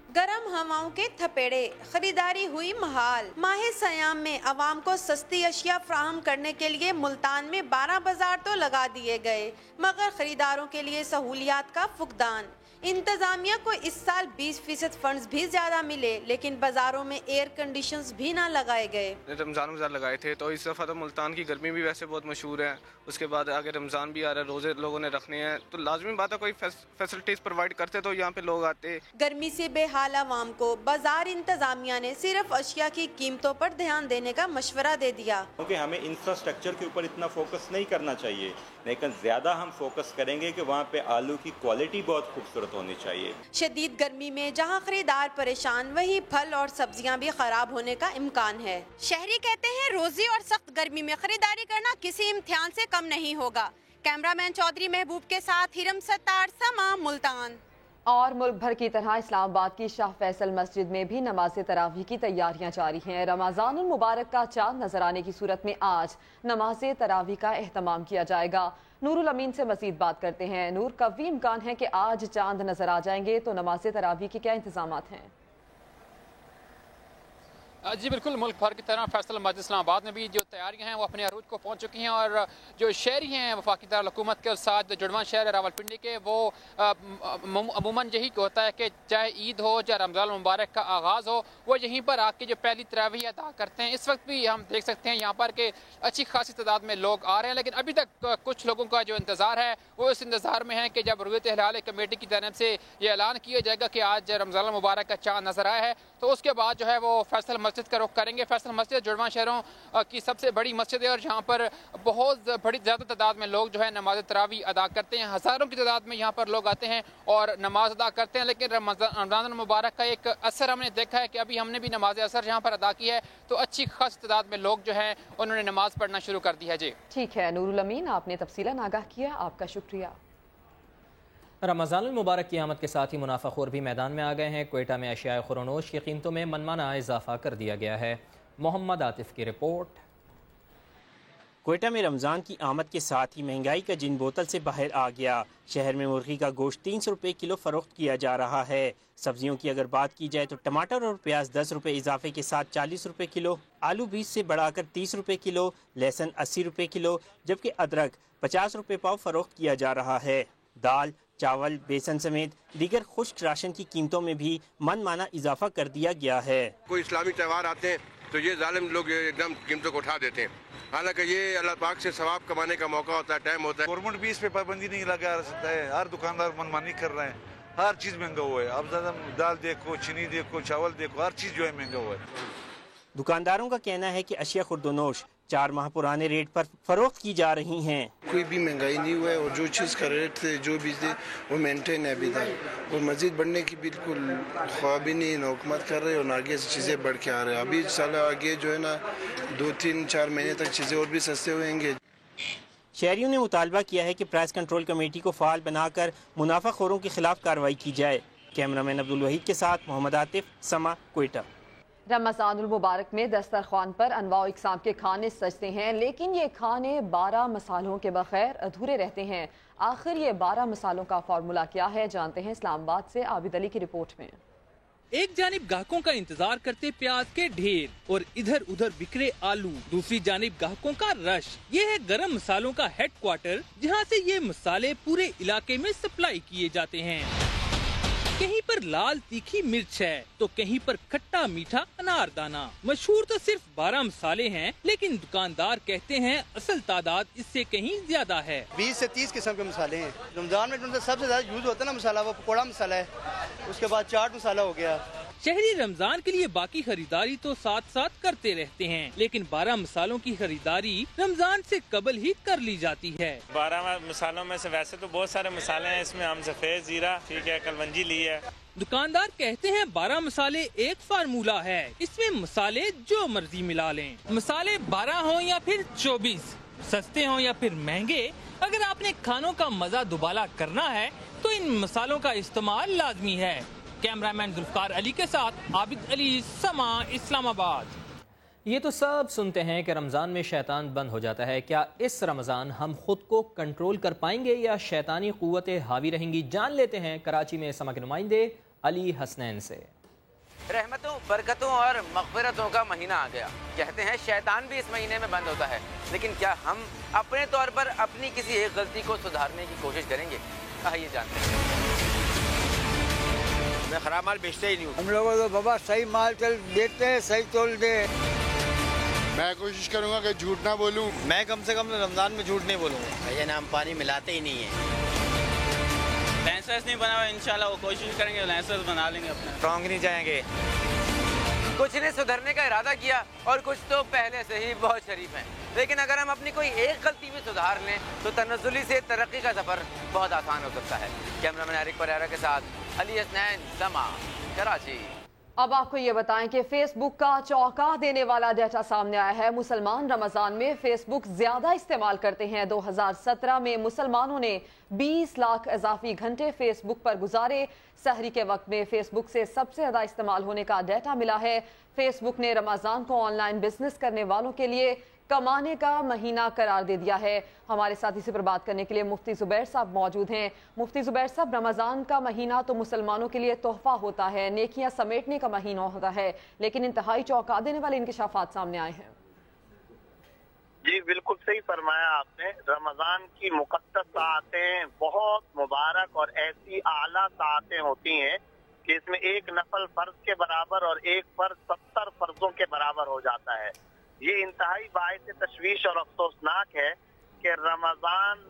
गरम हवाओं के थपेड़े, खरीदारी हुई महाल। माह सयाम में आवाम को सस्ती अशिया फ्राहम करने के लिए मुल्तान में 12 बाजार तो लगा दिए गए, मगर खरीदारों के लिए सहूलियात का फुकदान। इंतजामिया को इस साल 20% फंड्स भी ज्यादा मिले, लेकिन बाजारों में एयर कंडीशंस भी ना लगाए गए। रमजान बाजार लगाए थे तो इस दफ़ा तो मुल्तान की गर्मी भी वैसे बहुत मशहूर है, उसके बाद आगे रमज़ान भी आ रहा है, रोजे लोगों ने रखने हैं, तो लाजमी बात है कोई फैसिलिटीज प्रोवाइड करते तो यहाँ पे लोग आते। गर्मी से बेहाल आवाम को बाजार इंतजामिया ने सिर्फ अशिया की कीमतों पर ध्यान देने का मशवरा दे दिया, क्योंकि हमें इंफ्रास्ट्रक्चर के ऊपर इतना फोकस नहीं करना चाहिए, लेकिन ज्यादा हम फोकस करेंगे कि वहाँ पे आलू की क्वालिटी बहुत खूबसूरत होनी चाहिए। शदीद गर्मी में जहाँ खरीदार परेशान, वही फल और सब्जियाँ भी खराब होने का इम्कान है। शहरी कहते हैं रोजी और सख्त गर्मी में खरीदारी करना किसी इम्तिहान से कम नहीं होगा। कैमरामैन चौधरी महबूब के साथ हिरम सत्तार, समा, मुल्तान। اور ملک بھر کی طرح اسلام آباد کی شاہ فیصل مسجد میں بھی نماز تراویح کی تیاریاں جاری ہیں۔ رمضان المبارک کا چاند نظر آنے کی صورت میں آج نماز تراویح کا اہتمام کیا جائے گا۔ نور الامین سے مزید بات کرتے ہیں۔ نور، قوی امکان ہے کہ آج چاند نظر آ جائیں گے، تو نماز تراویح کے کیا انتظامات ہیں؟ جی بالکل، ملک بھر کی طرح فیصل مسجد اسلام آباد میں بھی جو تیاریاں ہیں وہ اپنے عروج کو پہنچ چکی ہیں، اور جو شہری ہیں وفاقی دارالحکومت کے ساتھ جڑواں شہر راولپنڈی کے، وہ عموماً یہی ہوتا ہے کہ چاہے عید ہو چاہے رمضان المبارک کا آغاز ہو، وہ یہیں پر آ کے جو پہلی تراویح ادا کرتے ہیں۔ اس وقت بھی ہم دیکھ سکتے ہیں یہاں پر کہ اچھی خاصی تعداد میں لوگ آ رہے ہیں، لیکن ابھی تک کچھ لوگوں کا جو انتظار ہے وہ اس انتظار میں ہے کہ جب رؤیت ہلال کمیٹی کی جانب سے یہ اعلان کیا جائے گا کہ آج رمضان المبارک کا چاند نظر آیا ہے، تو اس کے بعد جو ہے وہ فیصل مسجد کا رخ کریں گے۔ فیصل مسجد جڑواں شہروں کی سب سے بڑی مسجد ہے، اور یہاں پر بہت بڑی زیادہ تعداد میں لوگ جو ہے نماز تراویح ادا کرتے ہیں۔ ہزاروں کی تعداد میں یہاں پر لوگ آتے ہیں اور نماز ادا کرتے ہیں، لیکن رمضان المبارک کا ایک اثر ہم نے دیکھا ہے کہ ابھی ہم نے بھی نماز اثر یہاں پر ادا کی ہے، تو اچھی خاص تعداد میں لوگ جو ہیں انہوں نے نماز پڑھنا شروع کر دی ہے۔ جی ٹھیک ہے نور الامین، آپ نے تفصیلاً آگاہ کیا، آپ کا شکریہ۔ رمضان المبارک کی آمد کے ساتھ ہی منافع خور بھی میدان میں آ گئے ہیں۔ کوئٹہ میں اشیاء خورونوش کی قیمتوں میں منمانہ اضافہ کر دیا گیا ہے۔ محمد عاطف کی رپورٹ۔ کوئٹہ میں رمضان کی آمد کے ساتھ ہی مہنگائی کا جن بوتل سے باہر آ گیا۔ شہر میں مرغی کا گوشت 300 روپے کلو فروخت کیا جا رہا ہے۔ سبزیوں کی اگر بات کی جائے تو ٹماٹر اور پیاز 10 روپے اضافے کے ساتھ 40 روپے کلو، آلو 20 سے بڑھا کر 30 روپے کلو، لہسن 80 روپے کلو، جبکہ ادرک 50 روپے پاؤ فروخت کیا جا رہا ہے۔ دال، چاول، بیسن سمیت دیگر خشک راشن کی قیمتوں میں بھی من مانا اضافہ کر دیا گیا ہے۔ کوئی اسلامی تہوار آتے ہیں تو یہ ظالم لوگ ایک دم قیمتوں کو اٹھا دیتے ہیں، حالانکہ یہ اللہ پاک سے ثواب کمانے کا موقع ہوتا ہے، ٹائم ہوتا ہے۔ گورنمنٹ بھی اس پہ پابندی نہیں لگا سکتا ہے، ہر دکاندار منمانی کر رہے ہیں، ہر چیز مہنگا ہوا ہے۔ اب زیادہ دال دیکھو، چینی دیکھو، چاول دیکھو، ہر چیز جو ہے مہنگا ہوا ہے۔ دکانداروں کا کہنا ہے کہ اشیاء خوردونوش 4 ماہ پرانے ریٹ پر فروخت کی جا رہی ہیں۔ کوئی بھی مہنگائی نہیں ہوا ہے، اور جو چیز کا ریٹ تھے جو بھی تھے وہ مینٹین ہے ابھی تک، اور مزید بڑھنے کی بالکل خواب ہی نہیں، نہ حکومت کر رہے اور نہ آگے سے چیزیں بڑھ کے آ رہے ہیں۔ ابھی سال آگے جو ہے نا 2-3-4 مہینے تک چیزیں اور بھی سستے ہوئیں گے۔ شہریوں نے مطالبہ کیا ہے کہ پرائس کنٹرول کمیٹی کو فعال بنا کر منافع خوروں کے خلاف کارروائی کی جائے۔ کیمرامین عبدالوحید کے ساتھ محمد عاطف، سما، کوئٹہ۔ رمضان المبارک میں دسترخوان پر انواع و اقسام کے کھانے سجتے ہیں، لیکن یہ کھانے 12 مصالحوں کے بغیر ادھورے رہتے ہیں۔ آخر یہ 12 مصالحوں کا فارمولا کیا ہے، جانتے ہیں اسلام آباد سے عابد علی کی رپورٹ میں۔ ایک جانب گاہکوں کا انتظار کرتے پیاز کے ڈھیر اور ادھر ادھر بکھرے آلو، دوسری جانب گاہکوں کا رش۔ یہ ہے گرم مسالوں کا ہیڈ کوارٹر، جہاں سے یہ مسالے پورے علاقے میں سپلائی کیے جاتے ہیں۔ کہیں پر لال تیکھی مرچ ہے تو کہیں پر کھٹا میٹھا انار دانہ۔ مشہور تو صرف 12 مسالے ہیں، لیکن دکاندار کہتے ہیں اصل تعداد اس سے کہیں زیادہ ہے۔ 20 سے 30 قسم کے مسالے ہیں۔ رمضان میں سب سے زیادہ یوز ہوتا ہے نا مسالہ، وہ پکوڑا مسالہ ہے، اس کے بعد چاٹ مسالہ ہو گیا۔ شہری رمضان کے لیے باقی خریداری تو ساتھ ساتھ کرتے رہتے ہیں، لیکن 12 مسالوں کی خریداری رمضان سے قبل ہی کر لی جاتی ہے۔ 12 مسالوں میں سے ویسے تو بہت سارے مسالے ہیں، اس میں ہم سفید زیرہ، ٹھیک ہے، کلونجی لی ہے۔ دکاندار کہتے ہیں 12 مسالے ایک فارمولا ہے، اس میں مسالے جو مرضی ملا لیں، مسالے 12 ہوں یا پھر 24، سستے ہوں یا پھر مہنگے، اگر آپ نے کھانوں کا مزہ دوبالا کرنا ہے تو ان مسالوں کا استعمال لازمی ہے۔ کیمرامین ذوالفقار علی کے ساتھ عابد علی، سما، اسلام آباد۔ یہ تو سب سنتے ہیں کہ رمضان میں شیطان بند ہو جاتا ہے، کیا اس رمضان ہم خود کو کنٹرول کر پائیں گے یا شیطانی قوتیں حاوی رہیں گی؟ جان لیتے ہیں کراچی میں سما کے نمائندے علی حسنین سے۔ رحمتوں، برکتوں اور مغفرتوں کا مہینہ آ گیا، کہتے ہیں شیطان بھی اس مہینے میں بند ہوتا ہے، لیکن کیا ہم اپنے طور پر اپنی کسی ایک غلطی کو سدھارنے کی کوشش کریں گے؟ آئیے جانتے ہیں۔ میں خراب مال بیچتے ہی نہیں ہوں۔ ہم لوگوں کو بابا صحیح مال دیتے ہیں، صحیح تول دے۔ میں کوشش کروں گا کہ جھوٹ نہ بولوں، میں کم سے کم رمضان میں جھوٹ نہیں بولوں گا۔ بھائی ہم پانی ملاتے ہی نہیں ہیں۔ لائسنس نہیں بنا ہوا، انشاءاللہ وہ کوشش کریں گے لائسنس بنا لیں گے اپنا۔ رانگ نہیں جائیں گے۔ کچھ نے سدھرنے کا ارادہ کیا اور کچھ تو پہلے سے ہی بہت شریف ہیں، لیکن اگر ہم اپنی کوئی ایک غلطی بھی سدھار لیں تو تنزلی سے ترقی کا سفر بہت آسان ہو سکتا ہے۔ کیمرامین عارف پریرا کے ساتھ علی حسنین، سما، کراچی۔ اب آپ کو یہ بتائیں کہ فیس بک کا چونکا دینے والا ڈیٹا سامنے آیا ہے۔ مسلمان رمضان میں فیس بک زیادہ استعمال کرتے ہیں۔ 2017 میں مسلمانوں نے 20 لاکھ اضافی گھنٹے فیس بک پر گزارے۔ سحری کے وقت میں فیس بک سے سب سے زیادہ استعمال ہونے کا ڈیٹا ملا ہے۔ فیس بک نے رمضان کو آن لائن بزنس کرنے والوں کے لیے کمانے کا مہینہ قرار دے دیا ہے۔ ہمارے ساتھ اسی پر بات کرنے کے لیے مفتی زبیر صاحب موجود ہیں۔ مفتی زبیر صاحب، رمضان کا مہینہ تو مسلمانوں کے لیے تحفہ ہوتا ہے، نیکیاں سمیٹنے کا مہینہ ہوتا ہے، لیکن انتہائی چونکا دینے والے انکشافات سامنے آئے ہیں۔ جی بالکل صحیح فرمایا آپ نے۔ رمضان کی مقدس ساعتیں بہت مبارک اور ایسی اعلیٰ ساعتیں ہوتی ہیں کہ اس میں ایک نفل فرض کے برابر اور ایک فرض 70 فرضوں کے برابر ہو جاتا ہے۔ یہ انتہائی باعث تشویش اور افسوسناک ہے کہ رمضان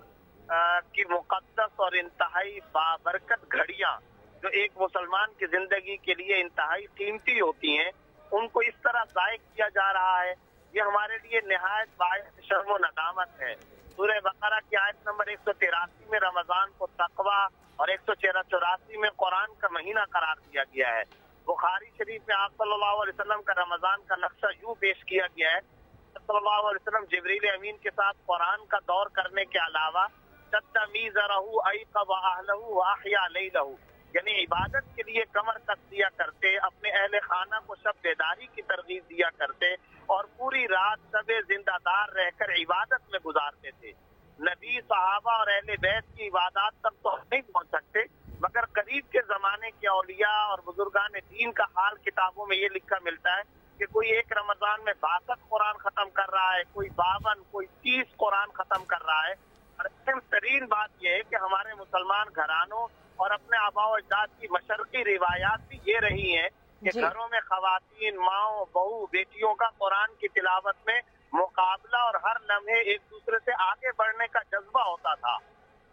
کی مقدس اور انتہائی بابرکت گھڑیاں جو ایک مسلمان کی زندگی کے لیے انتہائی قیمتی ہوتی ہیں، ان کو اس طرح ضائع کیا جا رہا ہے۔ یہ ہمارے لیے نہایت باعث شرم و ندامت ہے۔ سورہ بقرہ کی آیت نمبر 183 میں رمضان کو تقویٰ اور 184 میں قرآن کا مہینہ قرار دیا گیا ہے۔ بخاری شریف میں آپ صلی اللہ علیہ وسلم کا رمضان کا نقشہ یوں پیش کیا گیا ہے، صلی اللہ علیہ وسلم جبریل امین کے ساتھ قرآن کا دور کرنے کے علاوہ یعنی عبادت کے لیے کمر کس دیا کرتے، اپنے اہل خانہ کو شب بیداری کی ترغیب دیا کرتے اور پوری رات شب زندہ دار رہ کر عبادت میں گزارتے تھے۔ نبی، صحابہ اور اہل بیت کی عبادات تک تو نہیں پہنچ سکتے، مگر قریب کے زمانے کے اولیاء اور بزرگان دین کا حال کتابوں میں یہ لکھا ملتا ہے کہ کوئی ایک رمضان میں 62 قرآن ختم کر رہا ہے، کوئی 52، کوئی 30 قرآن ختم کر رہا ہے۔ اور اہم ترین بات یہ ہے کہ ہمارے مسلمان گھرانوں اور اپنے آباء و اجداد کی مشرقی روایات بھی یہ رہی ہیں کہ گھروں میں خواتین، ماؤں، بہو، بیٹیوں کا قرآن کی تلاوت میں مقابلہ اور ہر لمحے ایک دوسرے سے آگے بڑھنے کا جذبہ ہوتا تھا۔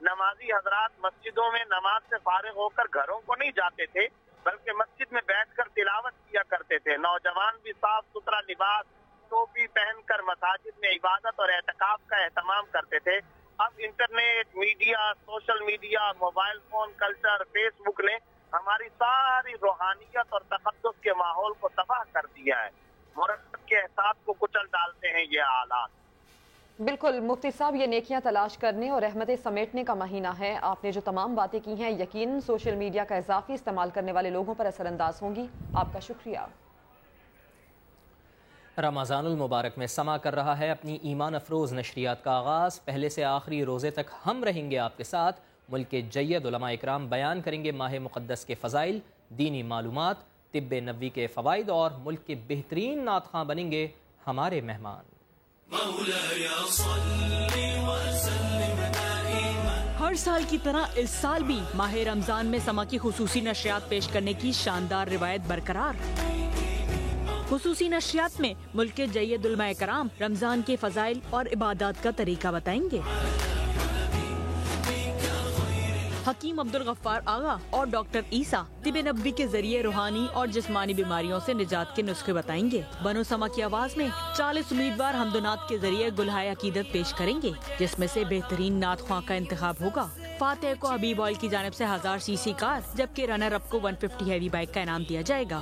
نمازی حضرات مسجدوں میں نماز سے فارغ ہو کر گھروں کو نہیں جاتے تھے، بلکہ مسجد میں بیٹھ کر تلاوت کیا کرتے تھے۔ نوجوان بھی صاف ستھرا لباس، ٹوپی پہن کر مساجد میں عبادت اور اعتکاف کا اہتمام کرتے تھے۔ اب internet, media, social media, mobile phone culture, Facebook نے ہماری ساری روحانیت اور تقدس کے ماحول کو تباہ کر دیا ہے۔ مرتب کے احساس کو کچل ڈالتے ہیں یہ حالات۔ بالکل مفتی صاحب، یہ نیکیاں تلاش کرنے اور رحمتیں سمیٹنے کا مہینہ ہے۔ آپ نے جو تمام باتیں کی ہیں یقیناً سوشل میڈیا کا اضافی استعمال کرنے والے لوگوں پر اثر انداز ہوں گی۔ آپ کا شکریہ۔ رمضان المبارک میں سما کر رہا ہے اپنی ایمان افروز نشریات کا آغاز۔ پہلے سے آخری روزے تک ہم رہیں گے آپ کے ساتھ۔ ملک کے جید علماء اکرام بیان کریں گے ماہ مقدس کے فضائل، دینی معلومات، طب نبوی کے فوائد، اور ملک کے بہترین نعت خواں بنیں گے ہمارے مہمان۔ ہر سال کی طرح اس سال بھی ماہ رمضان میں سما کی خصوصی نشریات پیش کرنے کی شاندار روایت برقرار۔ خصوصی نشریات میں ملک کے جید علماء کرام رمضان کے فضائل اور عبادات کا طریقہ بتائیں گے۔ حکیم عبدالغفار آغا اور ڈاکٹر عیسیٰ طب نبوی کے ذریعے روحانی اور جسمانی بیماریوں سے نجات کے نسخے بتائیں گے۔ بنو سما کی آواز میں 40 امیدوار حمد و نعت کے ذریعے گلہائے عقیدت پیش کریں گے، جس میں سے بہترین نعت خواں کا انتخاب ہوگا۔ فاتح کو حبیب آئل کی جانب سے 1000 cc کار، جبکہ رنر اپ کو 150 ہیوی بائک کا انعام دیا جائے گا۔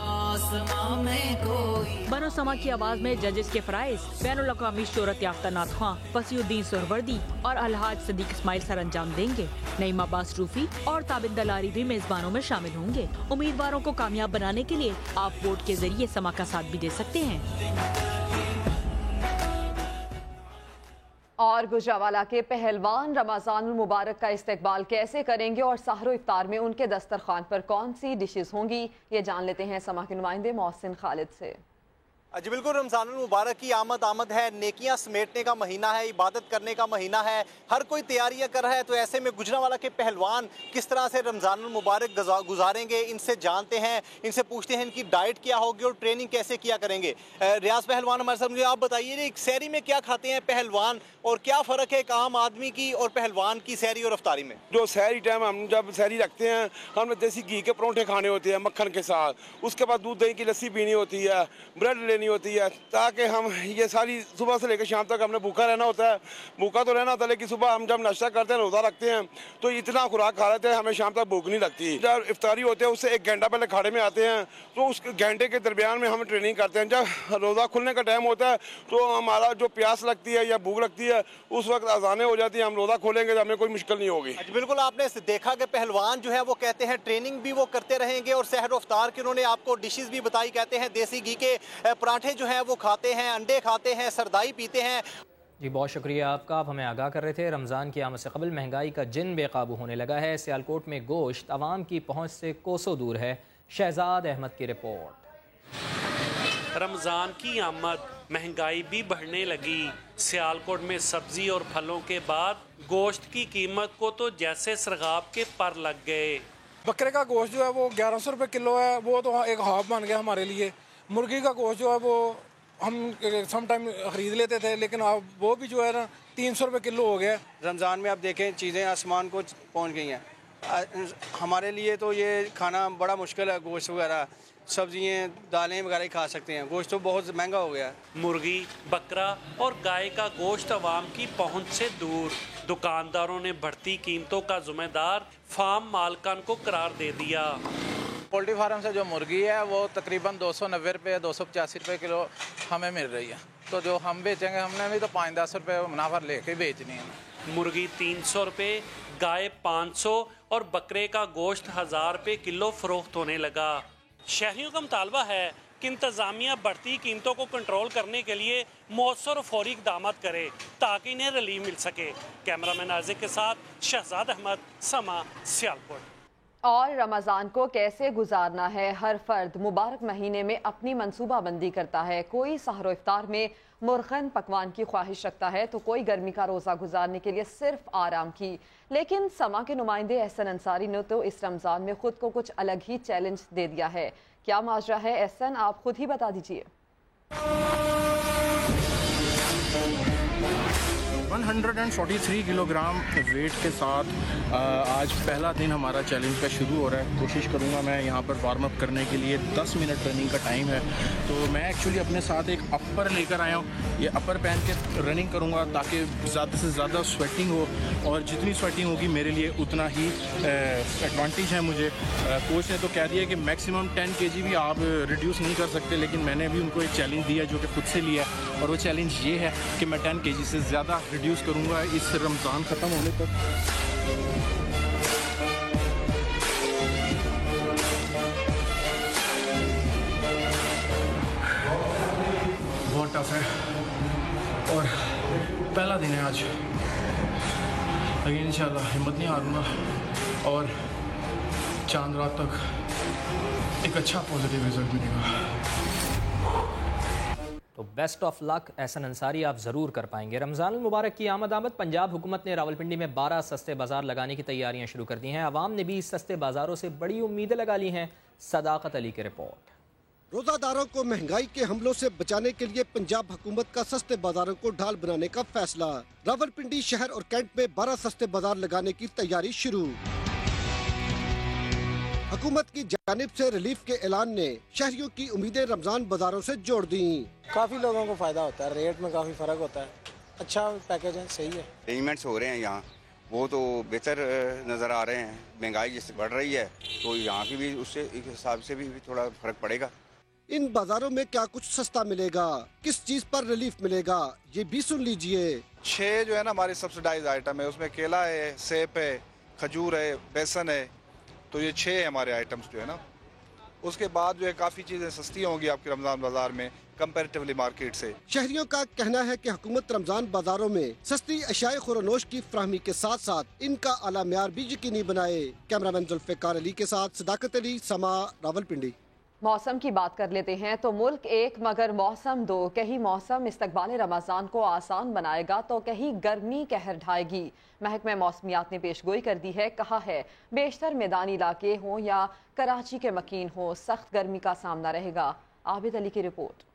بنو سما کی آواز میں ججز کے فرائض بین الاقوامی شہرت یافتہ نعت خواں فصیح الدین سہروردی اور الحاج صدیق اسماعیل سر انجام دیں گے۔ نعیم عباس روفی اور تابند دلاری بھی میزبانوں میں شامل ہوں گے۔ امیدواروں کو کامیاب بنانے کے لیے آپ ووٹ کے ذریعے سما کا ساتھ بھی دے سکتے ہیں۔ اور گجرانوالہ کے پہلوان رمضان المبارک کا استقبال کیسے کریں گے اور سحر و افطار میں ان کے دسترخوان پر کون سی ڈشز ہوں گی، یہ جان لیتے ہیں سما کے نمائندے محسن خالد سے۔ جی بالکل، رمضان المبارک کی آمد ہے، نیکیاں سمیٹنے کا مہینہ ہے، عبادت کرنے کا مہینہ ہے، ہر کوئی تیاریاں کر رہا ہے۔ تو ایسے میں گجرانوالہ کے پہلوان کس طرح سے رمضان المبارک گزاریں گے، ان سے جانتے ہیں، ان سے پوچھتے ہیں ان کی ڈائٹ کیا ہوگی اور ٹریننگ کیسے کیا کریں گے۔ ریاض پہلوان ہمارے ساتھ، مجھے آپ بتائیے ایک سحری میں کیا کھاتے ہیں پہلوان اور کیا فرق ہے ایک عام آدمی کی اور پہلوان کی سحری اور افطاری میں؟ جو سحری ٹائم ہم جب سحری رکھتے ہیں، ہم نے دیسی گھی کے پرونٹھے کھانے ہوتے ہیں مکھن کے ساتھ، اس کے بعد دودھ دہی کی لسی پینی ہوتی ہے، بریڈ लेनी होती है, ताकि हम ये सारी सुबह से लेकर शाम तक हमने भूखा रहना होता है। भूखा तो रहना होता है, लेकिन सुबह हम जब नाश्ता करते हैं, रोज़ा रखते हैं, तो इतना खुराक खा लेते हैं हमें शाम तक भूख नहीं लगती। जब इफ्तारी होती है उससे 1 घंटा पहले खाड़े में आते हैं, तो उस घंटे के दरमियान में हम ट्रेनिंग करते हैं। जब रोज़ा खुलने का टाइम होता है तो हमारा जो प्यास लगती है या भूख लगती है, उस वक्त अज़ानें हो जाती है, हम रोज़ा खोलेंगे तो हमें कोई मुश्किल नहीं होगी। बिल्कुल, आपने देखा कि पहलवान जो है वो कहते हैं ट्रेनिंग भी वो करते रहेंगे और सहर इफ्तार की उन्होंने आपको डिशेस भी बताई। कहते हैं देसी घी के पराठे जो हैं वो खाते हैं, अंडे खाते हैं, सरदाई पीते हैं। जी बहुत शुक्रिया आपका, आप हमें आगाह कर रहे थे। रमज़ान की आमद से कबल महंगाई का जिन बेकाबू होने लगा है। सियालकोट में गोश्त आवाम की पहुँच से कोसों दूर है। शहजाद अहमद की रिपोर्ट। रमज़ान की आमद, महंगाई भी बढ़ने लगी। सियालकोट में सब्जी और फलों के बाद गोश्त की कीमत को तो जैसे सरगाब के पर लग गए। बकरे का गोश्त जो है वो 1100 रुपये किलो है, वो तो एक हाफ बन गया हमारे लिए। मुर्गी का गोश्त जो है वो हम सम टाइम ख़रीद लेते थे, लेकिन अब वो भी जो है ना 300 रुपये किलो हो गया। रमज़ान में आप देखें चीज़ें आसमान को पहुंच गई हैं। हमारे लिए तो ये खाना बड़ा मुश्किल है। गोश्त वगैरह, सब्जियाँ, दालें वगैरह ही खा सकते हैं, गोश्त तो बहुत महंगा हो गया है। मुर्गी, बकरा और गाय का गोश्त आवाम की पहुंच से दूर। दुकानदारों ने बढ़ती कीमतों का जिम्मेदार फार्म मालकान को करार दे दिया। पोल्ट्री फार्म से जो मुर्गी है वो तकरीबन 290 रुपये 285 रुपये किलो हमें मिल रही है, तो जो हम बेचेंगे हमने भी तो 5-10 रुपये मुनाफा लेके बेचनी है। मुर्गी 300 रुपये, गाय 500 और बकरे का गोश्त 1000 रुपये किलो फरोख्त होने लगा। शहरियों का मुतालबा है कि इंतज़ामिया बढ़ती कीमतों को कंट्रोल करने के लिए मौसर और फौरी इक़दाम करे ताकि इन्हें रिलीफ मिल सके। कैमरामैन आज़िक के साथ शहजाद अहमद, समा, सियालकोट। और रमज़ान को कैसे गुजारना है, हर फर्द मुबारक महीने में अपनी मनसूबा बंदी करता है। कोई सहरो इफ्तार में मुरखन पकवान की ख्वाहिश रखता है, तो कोई गर्मी का रोज़ा गुजारने के लिए सिर्फ आराम की। लेकिन समा के नुमाइंदे एहसन अंसारी ने तो इस रमज़ान में खुद को कुछ अलग ही चैलेंज दे दिया है। क्या माजरा है एहसन, आप खुद ही बता दीजिए। 143 किलोग्राम वेट के साथ आज पहला दिन हमारा चैलेंज का शुरू हो रहा है। कोशिश करूंगा मैं यहाँ पर वार्म अप करने के लिए 10 मिनट रनिंग का टाइम है, तो मैं एक्चुअली अपने साथ एक अपर लेकर आया हूँ। ये अपर पहन के रनिंग करूँगा ताकि ज़्यादा से ज़्यादा स्वेटिंग हो, और जितनी स्वेटिंग होगी मेरे लिए उतना ही एडवांटेज है मुझे। कोच ने तो कह दिया कि मैक्सिमम 10 kg भी आप रिड्यूस नहीं कर सकते, लेकिन मैंने भी उनको एक चैलेंज दिया जो कि खुद से लिया, और वो चैलेंज ये है कि मैं 10 kg से ज़्यादा रिड्यूस करूँगा इस रमज़ान ख़त्म होने तक। बहुत टफ है और पहला दिन है आज, लेकिन इंशाल्लाह हिम्मत नहीं हारूंगा और चांद रात तक एक अच्छा पॉजिटिव रिजल्ट मिलेगा। तो best of luck Ehsan Ansari, आप ज़रूर कर पाएंगे। रमज़ान मुबारक की आमद। पंजाब हुकूमत ने रावलपिंडी में 12 सस्ते बाज़ार लगाने की तैयारियां शुरू कर दी हैं। आवाम ने भी इस सस्ते बाज़ारों से बड़ी उम्मीदें लगा ली हैं। सदाकत अली की रिपोर्ट। रोज़ादारों को महंगाई के हमलों से बचाने के लिए पंजाब हुकूमत का सस्ते बाज़ारों को ढाल बनाने का फैसला। रावलपिंडी शहर और कैंट में 12 सस्ते बाज़ार लगाने की तैयारी शुरू। हुकूमत की जानिब से रिलीफ के ऐलान ने शहरियों की उम्मीदें रमजान बाजारों से जोड़ दी। काफ़ी लोगों को फ़ायदा होता है, रेट में काफ़ी फ़र्क होता है, अच्छा पैकेज है, सही है। अरेंजमेंट्स हो रहे हैं यहाँ, वो तो बेहतर नज़र आ रहे हैं। महंगाई जिससे बढ़ रही है तो यहाँ की भी उससे हिसाब से भी थोड़ा फ़र्क पड़ेगा। इन बाजारों में क्या कुछ सस्ता मिलेगा, किस चीज़ पर रिलीफ मिलेगा, ये भी सुन लीजिए। 6 जो है ना हमारी सब्सिडाइज आइटम है, उसमें केला है, सेब है, खजूर है, बेसन है, तो ये 6 हमारे आइटम्स जो है ना। उसके बाद जो है काफ़ी चीज़ें सस्ती होंगी आपके रमज़ान बाजार में कंपैरेटिवली मार्केट से। शहरियों का कहना है कि हुकूमत रमजान बाजारों में सस्ती अशियाए खुरनोश की फराहमी के साथ साथ इनका आला म्यार भी यकीनी बनाए। कैमरामैन जुल्फ़िकार अली के साथ सदाकत अली, समा, रावलपिंडी। मौसम की बात कर लेते हैं तो मुल्क एक मगर मौसम दो। कहीं मौसम इस्तकबाल रमज़ान को आसान बनाएगा तो कहीं गर्मी कहर ढाएगी। महकमा मौसमियात ने पेशगोई कर दी है, कहा है बेशतर मैदानी इलाके हों या कराची के मकीन हो, सख्त गर्मी का सामना रहेगा। आबिद अली की रिपोर्ट।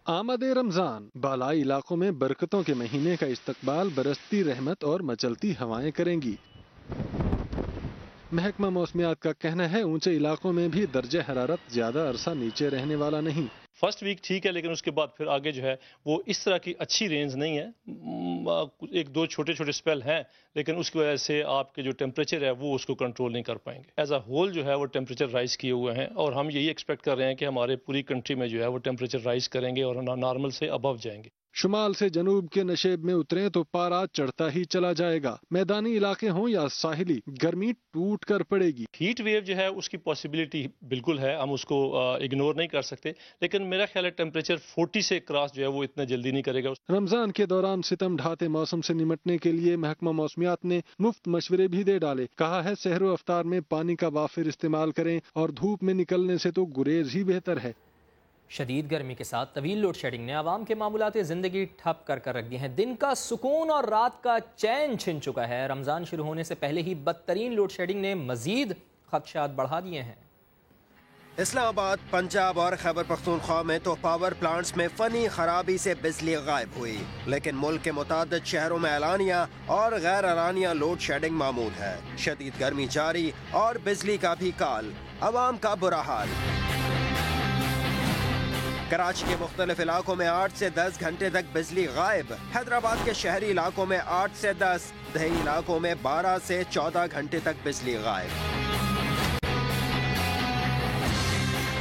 आमद रमजान, बालाई इलाकों में बरकतों के महीने का इस्तकबाल बरसती रहमत और मचलती हवाएं करेंगी। महकमा मौसमियात का कहना है ऊंचे इलाकों में भी दर्जे हरारत ज्यादा अरसा नीचे रहने वाला नहीं। फर्स्ट वीक ठीक है, लेकिन उसके बाद फिर आगे जो है वो इस तरह की अच्छी रेंज नहीं है। एक दो छोटे छोटे स्पेल हैं, लेकिन उसकी वजह से आपके जो टेम्परेचर है वो उसको कंट्रोल नहीं कर पाएंगे। एज अ होल जो है वो टेम्परेचर राइज किए हुए हैं और हम यही एक्सपेक्ट कर रहे हैं कि हमारे पूरी कंट्री में जो है वो टेम्परेचर राइज करेंगे और नॉर्मल से अबव जाएंगे। शुमाल से जनूब के नशेब में उतरें तो पारा चढ़ता ही चला जाएगा। मैदानी इलाके हों या साहिली, गर्मी टूट कर पड़ेगी। हीट वेव जो है उसकी पॉसिबिलिटी बिल्कुल है, हम उसको इग्नोर नहीं कर सकते, लेकिन मेरा ख्याल है टेम्परेचर 40 से क्रॉस जो है वो इतना जल्दी नहीं करेगा। रमजान के दौरान सितम ढाते मौसम से निमटने के लिए महकमा मौसमियात ने मुफ्त मशवरे भी दे डाले। कहा है सहरो अफ्तार में पानी का वाफिर इस्तेमाल करें और धूप में निकलने से तो गुरेज ही बेहतर है। शदीद गर्मी के साथ तवील लोड शेडिंग ने आवाम के मामूलात ज़िंदगी ठप कर रख दी हैं। दिन का सुकून और रात का चैन छिन चुका है। रमज़ान शुरू होने से पहले ही बदतरीन लोड शेडिंग ने मज़ीद खदशात बढ़ा दिए हैं। इस्लामाबाद, पंजाब और खैबर पख्तूनख्वा में तो पावर प्लांट्स में फनी खराबी से बिजली गायब हुई, लेकिन मुल्क के मुतादिद शहरों में एलानिया और गैर एलानिया लोड शेडिंग मामूल है। शदीद गर्मी जारी और बिजली का भी काल, अवाम का बुरा हाल। कराची के मुख्तलिफ इलाकों में 8 से 10 घंटे तक बिजली गायब। हैदराबाद के शहरी इलाकों में 8 से 10, दही इलाकों में 12 से 14 घंटे तक बिजली गायब।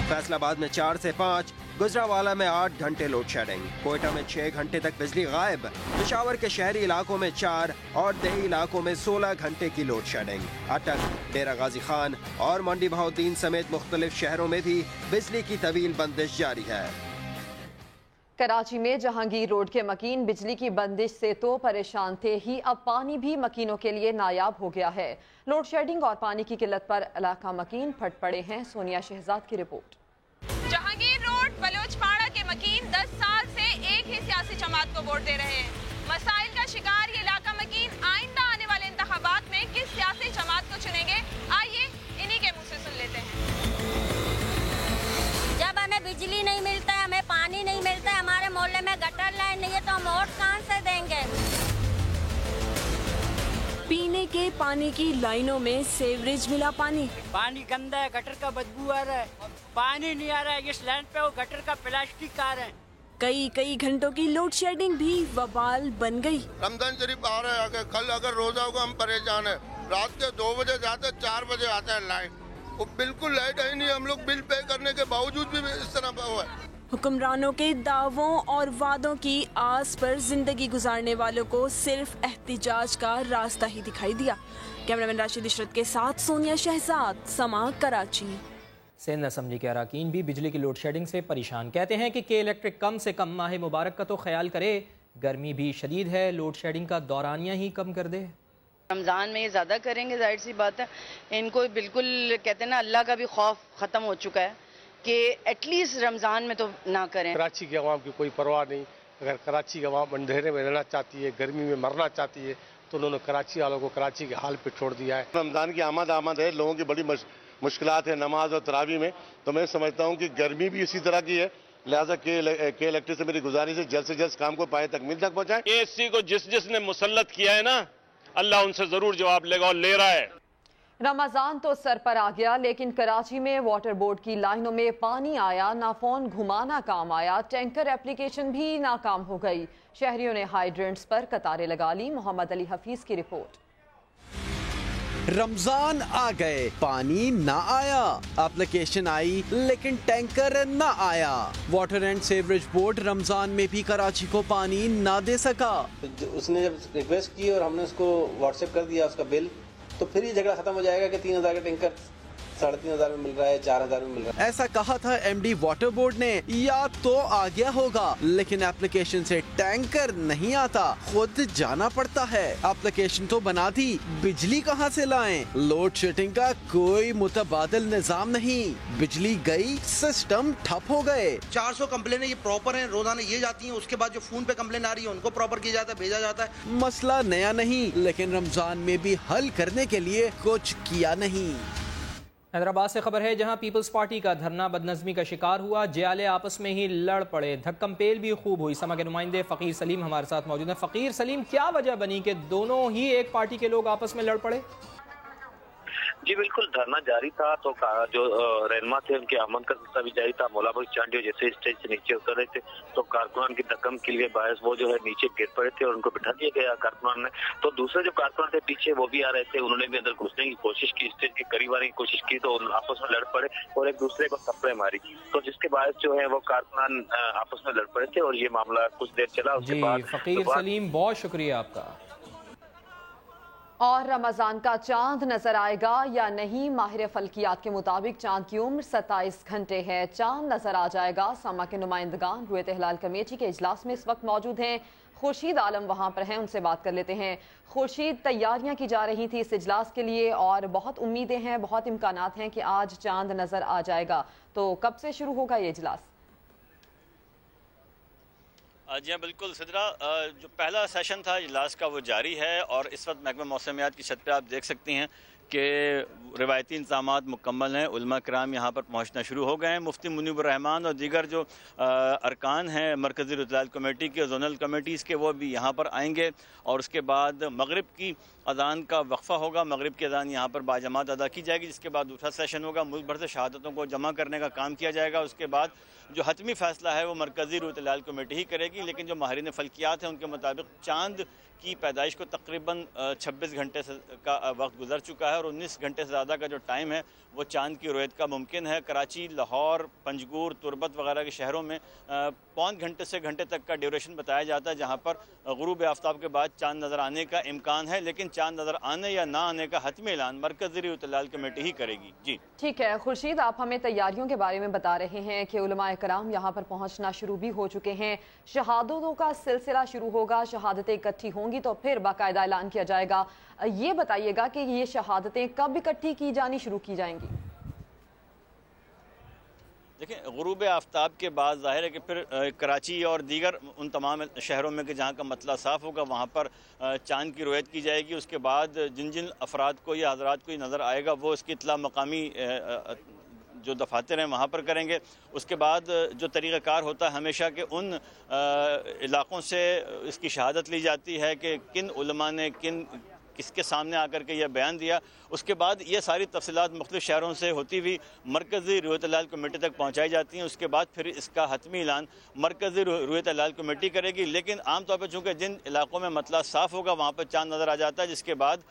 फैसलाबाद में 4 से 5, गुजरावाला में 8 घंटे लोड शेडिंग। कोयटा में 6 घंटे तक बिजली गायब। पेशावर के शहरी इलाकों में 4 और दही इलाकों में 16 घंटे की लोड शेडिंग। अटक, डेरा गाजी खान और मंडी बहाउद्दीन समेत मुख्तलिफ शहरों में भी बिजली की तवील बंदिश जारी है। कराची में जहांगीर रोड के मकीन बिजली की बंदिश से तो परेशान थे ही, अब पानी भी मकीनों के लिए नायाब हो गया है। लोड शेडिंग और पानी की किल्लत पर इलाका मकीन फट पड़े हैं। सोनिया शहजाद की रिपोर्ट। जहांगीर रोड बलोचपाड़ा के मकीन 10 साल से एक ही सियासी जमात को वोट दे रहे हैं। मसाइल का शिकार ये इलाका मकीन आइंदा आने वाले इंतखाबात में किस सियासी जमात को चुनेंगे, आइए इन्हीं के मुंह से सुन लेते हैं। जब हमें बिजली नहीं मिलता है, हमें पानी नहीं मिलता है, हमारे मोहल्ले में गटर लाइन नहीं है, तो हम वोट कहाँ से देंगे? पीने के पानी की लाइनों में सेवरेज मिला पानी गंदा है, गटर का बदबू आ रहा है, पानी नहीं आ रहा है। इस लाइन पे वो गटर का प्लास्टिक आ रहा है। कई घंटों की लोड शेडिंग भी वबाल बन गई। रमजान शरीफ आ रहा है, कल अगर रोजा होगा हम परेशान है। रात के 2 बजे जाते 4 बजे आता है लाइट, वो बिल्कुल लाइट है नहीं। हम लोग बिल पे करने के बावजूद भी इस तरह हुआ है। हुक्मरानों के दावों और वादों की आस पर जिंदगी गुजारने वालों को सिर्फ एहतिजाज का रास्ता ही दिखाई दिया। कैमरामैन राशिद इशरत के साथ सोनिया शहजाद, समा, कराची। सिंध असम्बली के अराकीन भी बिजली की लोड शेडिंग से परेशान। कहते हैं कि के इलेक्ट्रिक कम से कम माह मुबारक का तो ख्याल करे, गर्मी भी शदीद है, लोड शेडिंग का दौरानिया ही कम कर दे। रमज़ान में ये ज़्यादा करेंगे, जाहिर सी बात है। इनको बिल्कुल कहते हैं ना, अल्लाह का भी खौफ ख़त्म हो चुका है कि एटलीस्ट रमज़ान में तो ना करें। कराची के अवाम की कोई परवाह नहीं। अगर कराची के अवाम अंधेरे में रहना चाहती है, गर्मी में मरना चाहती है, तो उन्होंने कराची वालों को कराची के हाल पे छोड़ दिया है। रमज़ान की आमद है, लोगों की बड़ी मुश्किलात है नमाज और तरावी में, तो मैं समझता हूँ कि गर्मी भी इसी तरह की है। लिहाजा के इलेक्ट्रिक से मेरी गुजारिश है जल्द से जल्द काम को पाए तकमील तक पहुँचाएं। एसी को जिसने मुसल्लत किया है ना, अल्लाह उनसे जरूर जवाब लेगा और ले रहा है। रमजान तो सर पर आ गया, लेकिन कराची में वाटर बोर्ड की लाइनों में पानी आया ना, फोन घुमाना काम आया, टैंकर एप्लीकेशन भी नाकाम हो गई। शहरियों ने हाइड्रेंट्स पर कतारें लगा ली। मोहम्मद अली हफीज की रिपोर्ट। रमजान आ गए, पानी ना आया, एप्लीकेशन आई लेकिन टैंकर ना आया। Water and sewerage board Ramzan में भी कराची को पानी ना दे सका। उसने जब रिक्वेस्ट की और हमने उसको व्हाट्सएप कर दिया उसका बिल, तो फिर ये झगड़ा खत्म हो जाएगा कि 3000 का टैंकर 3500 में मिल रहा है, 4000 में मिल रहा है। ऐसा कहा था एमडी वाटर बोर्ड ने। या तो आ गया होगा, लेकिन एप्लीकेशन से टैंकर नहीं आता, खुद जाना पड़ता है। एप्लीकेशन तो बना दी, बिजली कहाँ से लाएं? लोड शेडिंग का कोई मुतबादिल निजाम नहीं, बिजली गई, सिस्टम ठप हो गए। 400 कंप्लेनें ये प्रॉपर हैं, रोजाना ये जाती हैं, उसके बाद जो फोन पे कंप्लेन आ रही है उनको प्रॉपर किया जाता है, भेजा जाता है। मसला नया नहीं, लेकिन रमजान में भी हल करने के लिए कुछ किया नहीं। हैदराबाद से खबर है, जहां पीपल्स पार्टी का धरना बदनज़मी का शिकार हुआ, जियाले आपस में ही लड़ पड़े, धक्कम पेल भी खूब हुई। समा के नुमाइंदे फ़कीर सलीम हमारे साथ मौजूद हैं। फ़कीर सलीम, क्या वजह बनी कि दोनों ही एक पार्टी के लोग आपस में लड़ पड़े? जी बिल्कुल, धरना जारी था। तो जो रहनुमा थे उनके अमन का सिलसिला भी जारी था। मौलाना चांडियो जैसे स्टेज से नीचे उतर रहे थे तो कारकुनान की धक्कम के लिए बायस वो जो है नीचे गिर पड़े थे और उनको बिठा दिया गया कारकुनान ने। तो दूसरे जो कारकुनान थे पीछे वो भी आ रहे थे, उन्होंने भी अंदर घुसने की कोशिश की, स्टेज के करीब आने की कोशिश की तो आपस में लड़ पड़े और एक दूसरे को थप्पड़े मारी। तो जिसके बायस जो है वो कारकुनान आपस में लड़ पड़े थे और ये मामला कुछ देर चला। उसके बाद फकीर सलीम, बहुत शुक्रिया आपका। और रमजान का चांद नजर आएगा या नहीं? माहिर फल्कियात के मुताबिक चांद की उम्र 27 घंटे है। चांद नजर आ जाएगा। समा के नुमाइंदगान रुयत हिलाल कमेटी के इजलास में इस वक्त मौजूद हैं। खुर्शीद आलम वहां पर हैं, उनसे बात कर लेते हैं। खुर्शीद, तैयारियां की जा रही थी इस इजलास के लिए और बहुत उम्मीदें हैं, बहुत इम्कानात हैं कि आज चांद नजर आ जाएगा, तो कब से शुरू होगा ये इजलास? जी हाँ बिल्कुल सिद्रा, जो पहला सेशन था इजलास का वो जारी है और इस वक्त महकमा मौसमियात की छत पे आप देख सकती हैं कि रिवायती इंतज़ामात मुकम्मल हैं। उलमा किराम यहाँ पर पहुँचना शुरू हो गए हैं। मुफ्ती मुनीबुर रहमान और दीगर जो अरकान हैं मरकज़ी रुतलाल कमेटी के, जोनल कमेटीज़ के, वो भी यहाँ पर आएंगे और उसके बाद मगरिब की अज़ान का वक्फ़ा होगा। मगरिब की अज़ान यहाँ पर बाजमात अदा की जाएगी, जिसके बाद दूसरा सेशन होगा। मुल्क भर से शहादतों को जमा करने का काम किया जाएगा। उसके बाद जो हतमी फ़ैसला है वो मरकज़ी रुतलाल कमेटी ही करेगी। लेकिन जो माहिरीन फ़ल्कियात हैं उनके मुताबिक चाँद की पैदाइश को तकरीबन 26 घंटे से का वक्त गुजर चुका है और 19 घंटे से ज़्यादा का जो टाइम है वो चाँद की रुयत का मुमकिन है। कराची, लाहौर, पंजगूर, तुरबत वगैरह के शहरों में पौन घंटे से घंटे तक का ड्यूरेशन बताया जाता है, जहाँ पर गुरूब आफ्ताब के बाद चाँद नज़र आने का इम्कान है। लेकिन चाँद नज़र आने या ना आने का हतमी ऐलान मरकज़ी रुतलाल कमेटी ही करेगी। जी ठीक है खुर्शीद, आप हमें तैयारियों के बारे में बता रहे हैं कि उलमाए कराम यहाँ पर पहुँचना शुरू भी हो चुके हैं। शहादतों का सिलसिला शुरू होगा, शहादतें इकट्ठी होंगी तो फिर बाकायदा ऐलान किया जाएगा। ये बताइएगा कि ये शहादतें कब इकट्ठी की जानी शुरू की जाएंगी? देखिए, गुरूब आफ्ताब के बाद ज़ाहिर है कि फिर कराची और दीगर उन तमाम शहरों में कि जहाँ का मतला साफ़ होगा वहाँ पर चाँद की रुयत की जाएगी। उसके बाद जिन जिन अफराद को या हज़रात को नज़र आएगा वो इसकी इत्तला मकामी जो दफातर हैं वहाँ पर करेंगे। उसके बाद जो तरीक़ाकार होता है हमेशा के उन इलाक़ों से इसकी शहादत ली जाती है कि किन उलमा ने किसके सामने आकर के यह बयान दिया। उसके बाद ये सारी तफसीलात मुख्तलिफ शहरों से होती हुई मरकज़ी रुयत-ए-लाल कमेटी तक पहुँचाई जाती हैं। उसके बाद फिर इसका हतमी ऐलान मरकज़ी रुयत-ए-लाल कमेटी करेगी। लेकिन आम तौर पर चूँकि जिन इलाक़ों में मतला साफ़ होगा वहाँ पर चाँद नज़र आ जाता है, जिसके बाद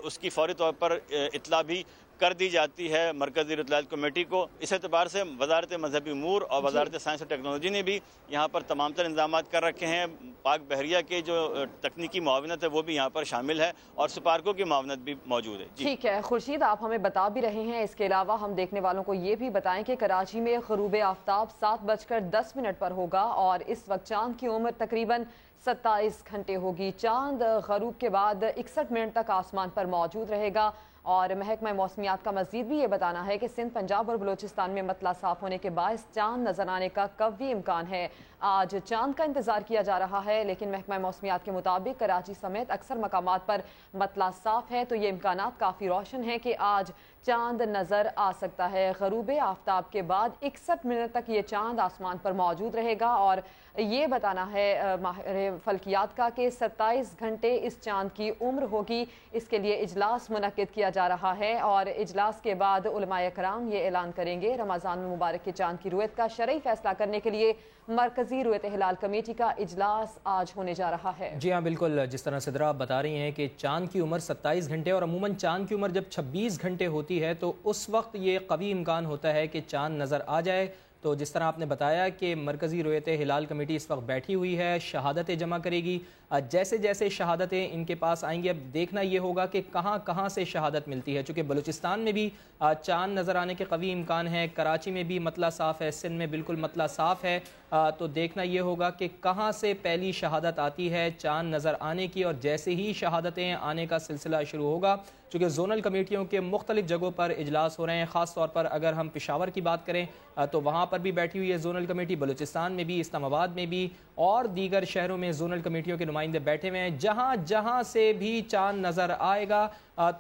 उसकी फ़ौरी तौर पर इत्तला भी कर दी जाती है मरकज़ी रुतलाल कमेटी को। इस एतबार से वज़ारत मजहबी उमूर और वज़ारत साइंस और टेक्नोलॉजी ने भी यहाँ पर तमाम तर इंतज़ामात कर रखे हैं। पाक बहरिया के जो तकनीकी मुआवनत है वो भी यहाँ पर शामिल है और स्पार्को की मुआवनत भी मौजूद है। ठीक है खुर्शीद, आप हमें बता भी रहे हैं। इसके अलावा हम देखने वालों को ये भी बताएं कि कराची में ग़ुरूब आफ्ताब 7:10 पर होगा और इस वक्त चाँद की उम्र तकरीबन 27 घंटे होगी। चाँद ग़रूब के बाद 61 मिनट तक आसमान पर मौजूद रहेगा और महकमा मौसमियात का मज़ीद भी ये बताना है कि सिंध, पंजाब और बलोचिस्तान में मतला साफ़ होने के बायस चाँद नज़र आने का कभी इम्कान है। आज चाँद का इंतज़ार किया जा रहा है, लेकिन महकमा मौसमियात के मुताबिक कराची समेत अक्सर मकामात पर मतला साफ़ है तो ये इम्कानात काफ़ी रोशन है कि आज चाँद नज़र आ सकता है। ग़रूब आफ्ताब के बाद 61 मिनट तक ये चाँद आसमान पर मौजूद रहेगा और ये बताना है माहिर फल्कियात का कि 27 घंटे इस चाँद की उम्र होगी। इसके लिए इजलास मुनक्किद किया जा रहा है और इजलास के बाद उलमाए कराम ये ऐलान करेंगे। रमज़ान में मुबारक के चाँद की रुयत का शरई फैसला करने के लिए मरकज़ी रुयत हिलाल कमेटी का इजलास आज होने जा रहा है। जी हाँ बिल्कुल, जिस तरह सिद्रा आप बता रही हैं कि चाँद की उम्र 27 घंटे और अमूमन चाँद की उम्र जब 26 घंटे होती है तो उस वक्त ये कवी इम्कान होता है कि चाँद नज़र आ जाए। तो जिस तरह आपने बताया कि मरकज़ी रुयत हिलाल कमेटी इस वक्त बैठी हुई है, शहादतें जमा करेगी। जैसे जैसे शहादतें इनके पास आएंगी अब देखना ये होगा कि कहाँ कहाँ से शहादत मिलती है, चूँकि बलूचिस्तान में भी चाँद नज़र आने के कवी इम्कान है, कराची में भी मतला साफ़ है, सिंध में बिल्कुल मतला साफ़ है। तो देखना ये होगा कि कहाँ से पहली शहादत आती है चाँद नज़र आने की और जैसे ही शहादतें आने का सिलसिला शुरू होगा, चूँकि ज़ोनल कमेटियों के मुख्तलिफ जगहों पर इजलास हो रहे हैं। ख़ास तौर पर अगर हम पेशावर की बात करें तो वहाँ पर भी बैठी हुई है ज़ोनल कमेटी, बलूचिस्तान में भी, इस्लामाबाद में भी और दीगर शहरों में ज़ोनल कमेटियों के नुमाइंदे बैठे हुए हैं। जहाँ जहाँ से भी चाँद नज़र आएगा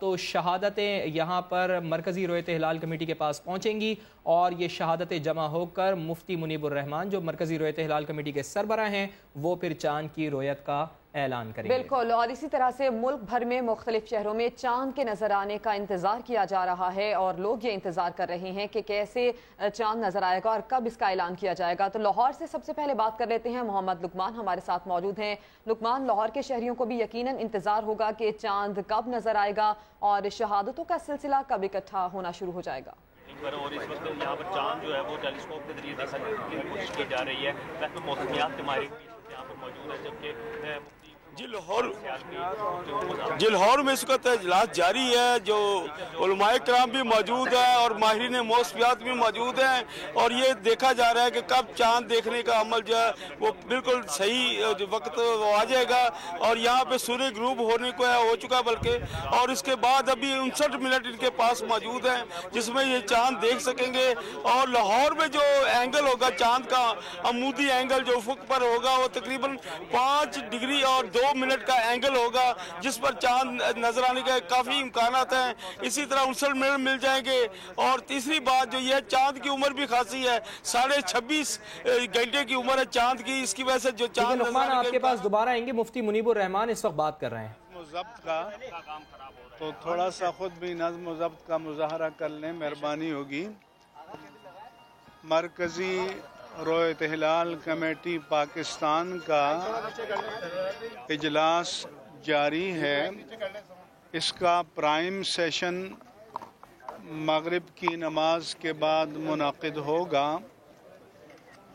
तो शहादतें यहाँ पर मरकज़ी रुयत हिलाल कमेटी के पास पहुँचेंगी और ये शहादतें जमा होकर मुफ्ती मुनीबुर रहमान जो मरकज़ी रुयत हिलाल कमेटी के सरबराह हैं वो फिर चाँद की रुयत का اعلان کریں گے۔ بالکل، اور اسی طرح سے ملک بھر میں مختلف شہروں میں چاند کے نظر آنے کا انتظار کیا جا رہا ہے اور لوگ یہ انتظار کر رہے ہیں کہ کیسے چاند نظر آئے گا اور کب اس کا اعلان کیا جائے گا۔ تو لاہور سے سب سے پہلے بات کر لیتے ہیں، محمد لقمان ہمارے ساتھ موجود ہیں۔ لقمان، لاہور کے شہریوں کو بھی یقیناً انتظار ہوگا کہ چاند کب نظر آئے گا اور شہادتوں کا سلسلہ کب اکٹھا ہونا شروع ہو جائے گا؟ اور اس وقت یہاں پر چاند جو ہے وہ ٹیلیسکوپ کے ذریعے دیکھنے کی کوشش کی جا رہی ہے۔ ویسے موسمیات کے ماہرین بھی یہاں پر موجود ہیں، جبکہ لاہور میں اس وقت اجلاس جاری ہے، جو علماء کرام بھی موجود ہیں اور ماہرین موسمیات بھی موجود ہیں، اور یہ دیکھا جا رہا ہے کہ کب چاند دیکھنے کا عمل جو ہے وہ بالکل صحیح وقت آ جائے گا، اور یہاں پہ سورج غروب ہونے کو ہو چکا بلکہ، اور اس کے بعد ابھی 59 منٹ ان کے پاس موجود ہیں جس میں یہ چاند دیکھ سکیں گے۔ اور لاہور میں جو اینگل ہوگا چاند کا، عمودی اینگل جو افق پر ہوگا، وہ تقریباً 5 ڈگری اور 2 منٹ کا اینگل ہوگا جس پر چاند نظر آنے کے کافی امکانات ہیں۔ اسی طرح 59 منٹ مل جائیں گے، اور تیسری بات جو یہ چاند کی عمر بھی خاصی ہے، 26.5 گھنٹے کی عمر ہے چاند کی، اس کی وجہ سے جو چاند لقمان آپ کے پاس دوبارہ آئیں گے، مفتی منیب الرحمان اس وقت بات کر رہے ہیں۔ ضبط کا تو تھوڑا سا خود بھی نظم و ضبط کا مظاہرہ کر لیں، مہربانی ہوگی۔ مرکزی رویت ہلال کمیٹی پاکستان کا اجلاس جاری ہے، اس کا پرائم سیشن مغرب کی نماز کے بعد منعقد ہوگا،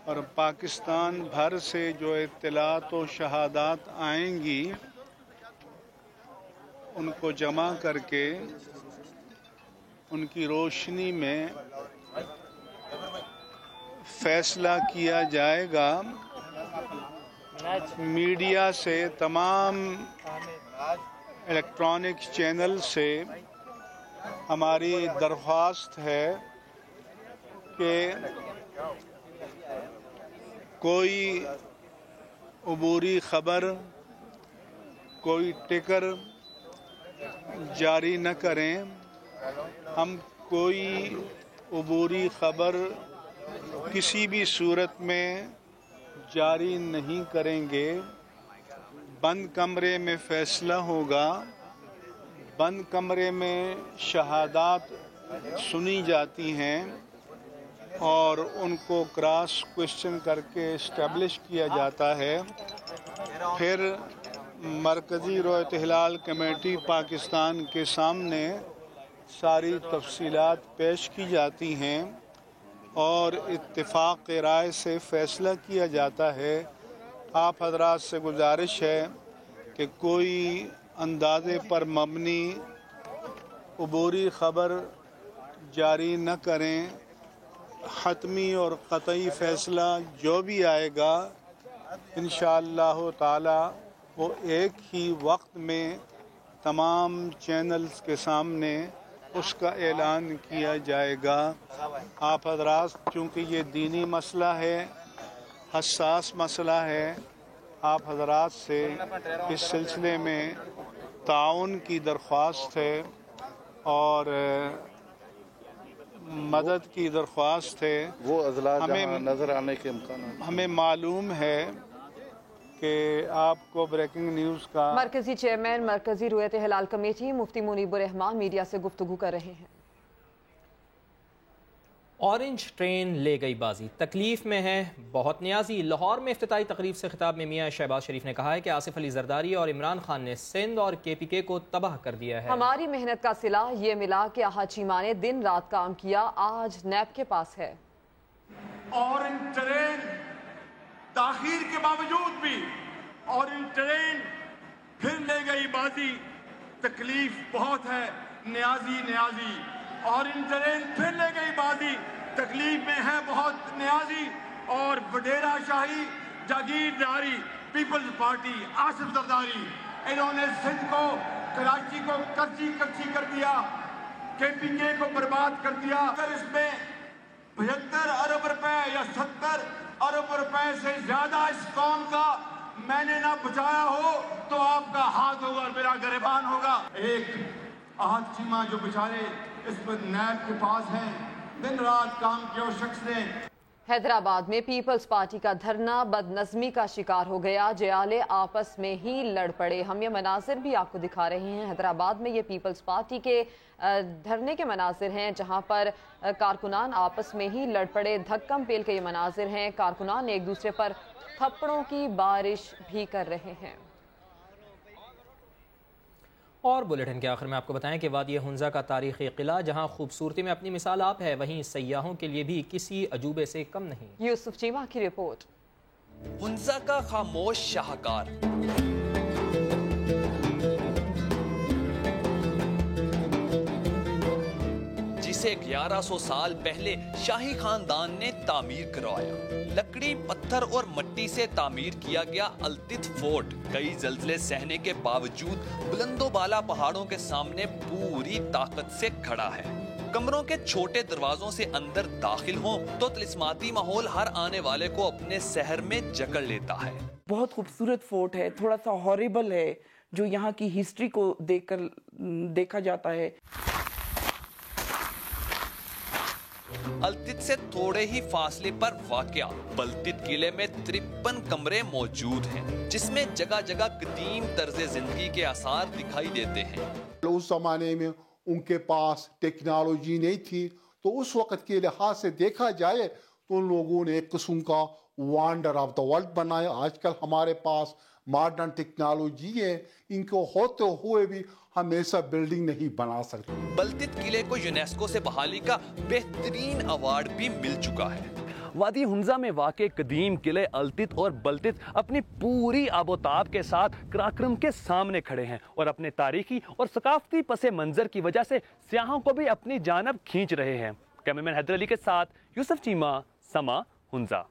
اور پاکستان بھر سے جو اطلاعات و شہادات آئیں گی ان کو جمع کر کے ان کی روشنی میں فیصلہ کیا جائے گا۔ میڈیا سے، تمام الیکٹرانک چینل سے ہماری درخواست ہے کہ کوئی عبوری خبر، کوئی ٹکر جاری نہ کریں۔ ہم کوئی عبوری خبر کسی بھی صورت میں جاری نہیں کریں گے۔ بند کمرے میں فیصلہ ہوگا، بند کمرے میں شہادات سنی جاتی ہیں اور ان کو کراس کوشچن کر کے اسٹیبلش کیا جاتا ہے، پھر مرکزی رویت ہلال کمیٹی پاکستان کے سامنے ساری تفصیلات پیش کی جاتی ہیں اور اتفاق رائے سے فیصلہ کیا جاتا ہے۔ آپ حضرات سے گزارش ہے کہ کوئی اندازے پر مبنی عبوری خبر جاری نہ کریں۔ حتمی اور قطعی فیصلہ جو بھی آئے گا انشاءاللہ تعالی وہ ایک ہی وقت میں تمام چینلز کے سامنے اس کا اعلان کیا جائے گا۔ آپ حضرات، چونکہ یہ دینی مسئلہ ہے، حساس مسئلہ ہے، آپ حضرات سے اس سلسلے میں تعاون کی درخواست ہے اور مدد کی درخواست ہے۔ وہ اضلاع جہاں نظر آنے کے امکانات، ہمیں معلوم ہے کہ آپ کو بریکنگ نیوز کا مرکزی چیئرمین مرکزی رویت ہلال کمیٹی مفتی منیب الرحمان میڈیا سے گفتگو کر رہے ہیں۔ اورنج ٹرین لے گئی بازی، تکلیف میں ہے بہت نیازی۔ لاہور میں افتتاحی تقریب سے خطاب میں میاں شہباز شریف نے کہا ہے کہ آصف علی زرداری اور عمران خان نے سندھ اور KPK کو تباہ کر دیا ہے۔ ہماری محنت کا صلہ یہ ملا کہ آہا چیمہ نے دن رات کام کیا، آج نیب کے پاس ہے۔ اورنج ٹرین تاخیر کے باوجود بھی اورنج ٹرین پھر لے گئی بازی، تکلیف بہت ہے نیازی نیازی۔ اورنج ٹرین پھر لے گئی بازی، تکلیف میں ہے بہت نیازی۔ اور وڈیرا شاہی، جاگیرداری، پیپلز پارٹی، آصف زرداری، انہوں نے سندھ کو، کراچی کو کچی کر دیا، KPK کو برباد کر دیا۔ اگر اس میں 75 ارب روپے یا 70 ارب روپے سے زیادہ اس قوم کا میں نے نہ بچایا ہو تو آپ کا ہاتھ ہوگا اور میرا گریبان ہوگا۔ ایک آہد چیمہ جو بچارے اس پر نیب کے پاس ہیں، دن رات کام کیا اس شخص نے۔ हैदराबाद में पीपल्स पार्टी का धरना बदनज़मी का शिकार हो गया। जयाले आपस में ही लड़ पड़े। हम ये मनाजिर भी आपको दिखा रहे हैं। हैदराबाद में ये पीपल्स पार्टी के धरने के मनाजिर हैं, जहां पर कारकुनान आपस में ही लड़ पड़े। धक्कम पेल के ये मनाजिर हैं। कारकुनान एक दूसरे पर थप्पड़ों की बारिश भी कर रहे हैं। और बुलेटिन के आखिर में आपको बताएं कि वादी हुंजा का तारीखी किला जहां खूबसूरती में अपनी मिसाल आप है, वहीं सयाहों के लिए भी किसी अजूबे से कम नहीं। यूसुफ चीमा की रिपोर्ट। हुंजा का खामोश शाहकार, जिसे 1100 साल पहले शाही खानदान ने तामीर करवाया। लकड़ी, पत्थर और मिट्टी से तामीर किया गया अल्तित फोर्ट कई जल्जले सहने के बावजूद बुलंदो बाला पहाड़ों के सामने पूरी ताकत से खड़ा है। कमरों के छोटे दरवाजों से अंदर दाखिल हो तो तिलिस्माती माहौल हर आने वाले को अपने शहर में जकड़ लेता है। बहुत खूबसूरत फोर्ट है, थोड़ा सा हॉरिबल है जो यहाँ की हिस्ट्री को देखकर देखा जाता है। अल्तित से थोड़े ही फासले पर वाक़या बल्तित किले में 53 कमरे मौजूद हैं, जिसमें जगह जगह कदीम तर्ज़े जिंदगी के आसार दिखाई देते हैं। उस जमाने में उनके पास टेक्नोलॉजी नहीं थी, तो उस वक्त के लिहाज से देखा जाए तो उन लोगों ने एक किस्म का वंडर ऑफ द वर्ल्ड बनाया। आजकल हमारे पास मॉडर्न टेक्नोलॉजी है, इनको होते हुए भी हम ऐसा बिल्डिंग नहीं बना सकते। बल्तित किले को यूनेस्को से बहाली का बेहतरीन अवार्ड भी मिल चुका है। वादी हुंजा में वाक़े कदीम किले अल्तित और बल्तित अपनी पूरी आबोताब के साथ कराक्रम के सामने खड़े हैं और अपने तारीखी और सकाफती पसे मंजर की वजह से सियाहों को भी अपनी जानब खींच रहे हैं। कैमरामैन हैदर अली के साथ यूसुफ चीमा, समा, हुंजा।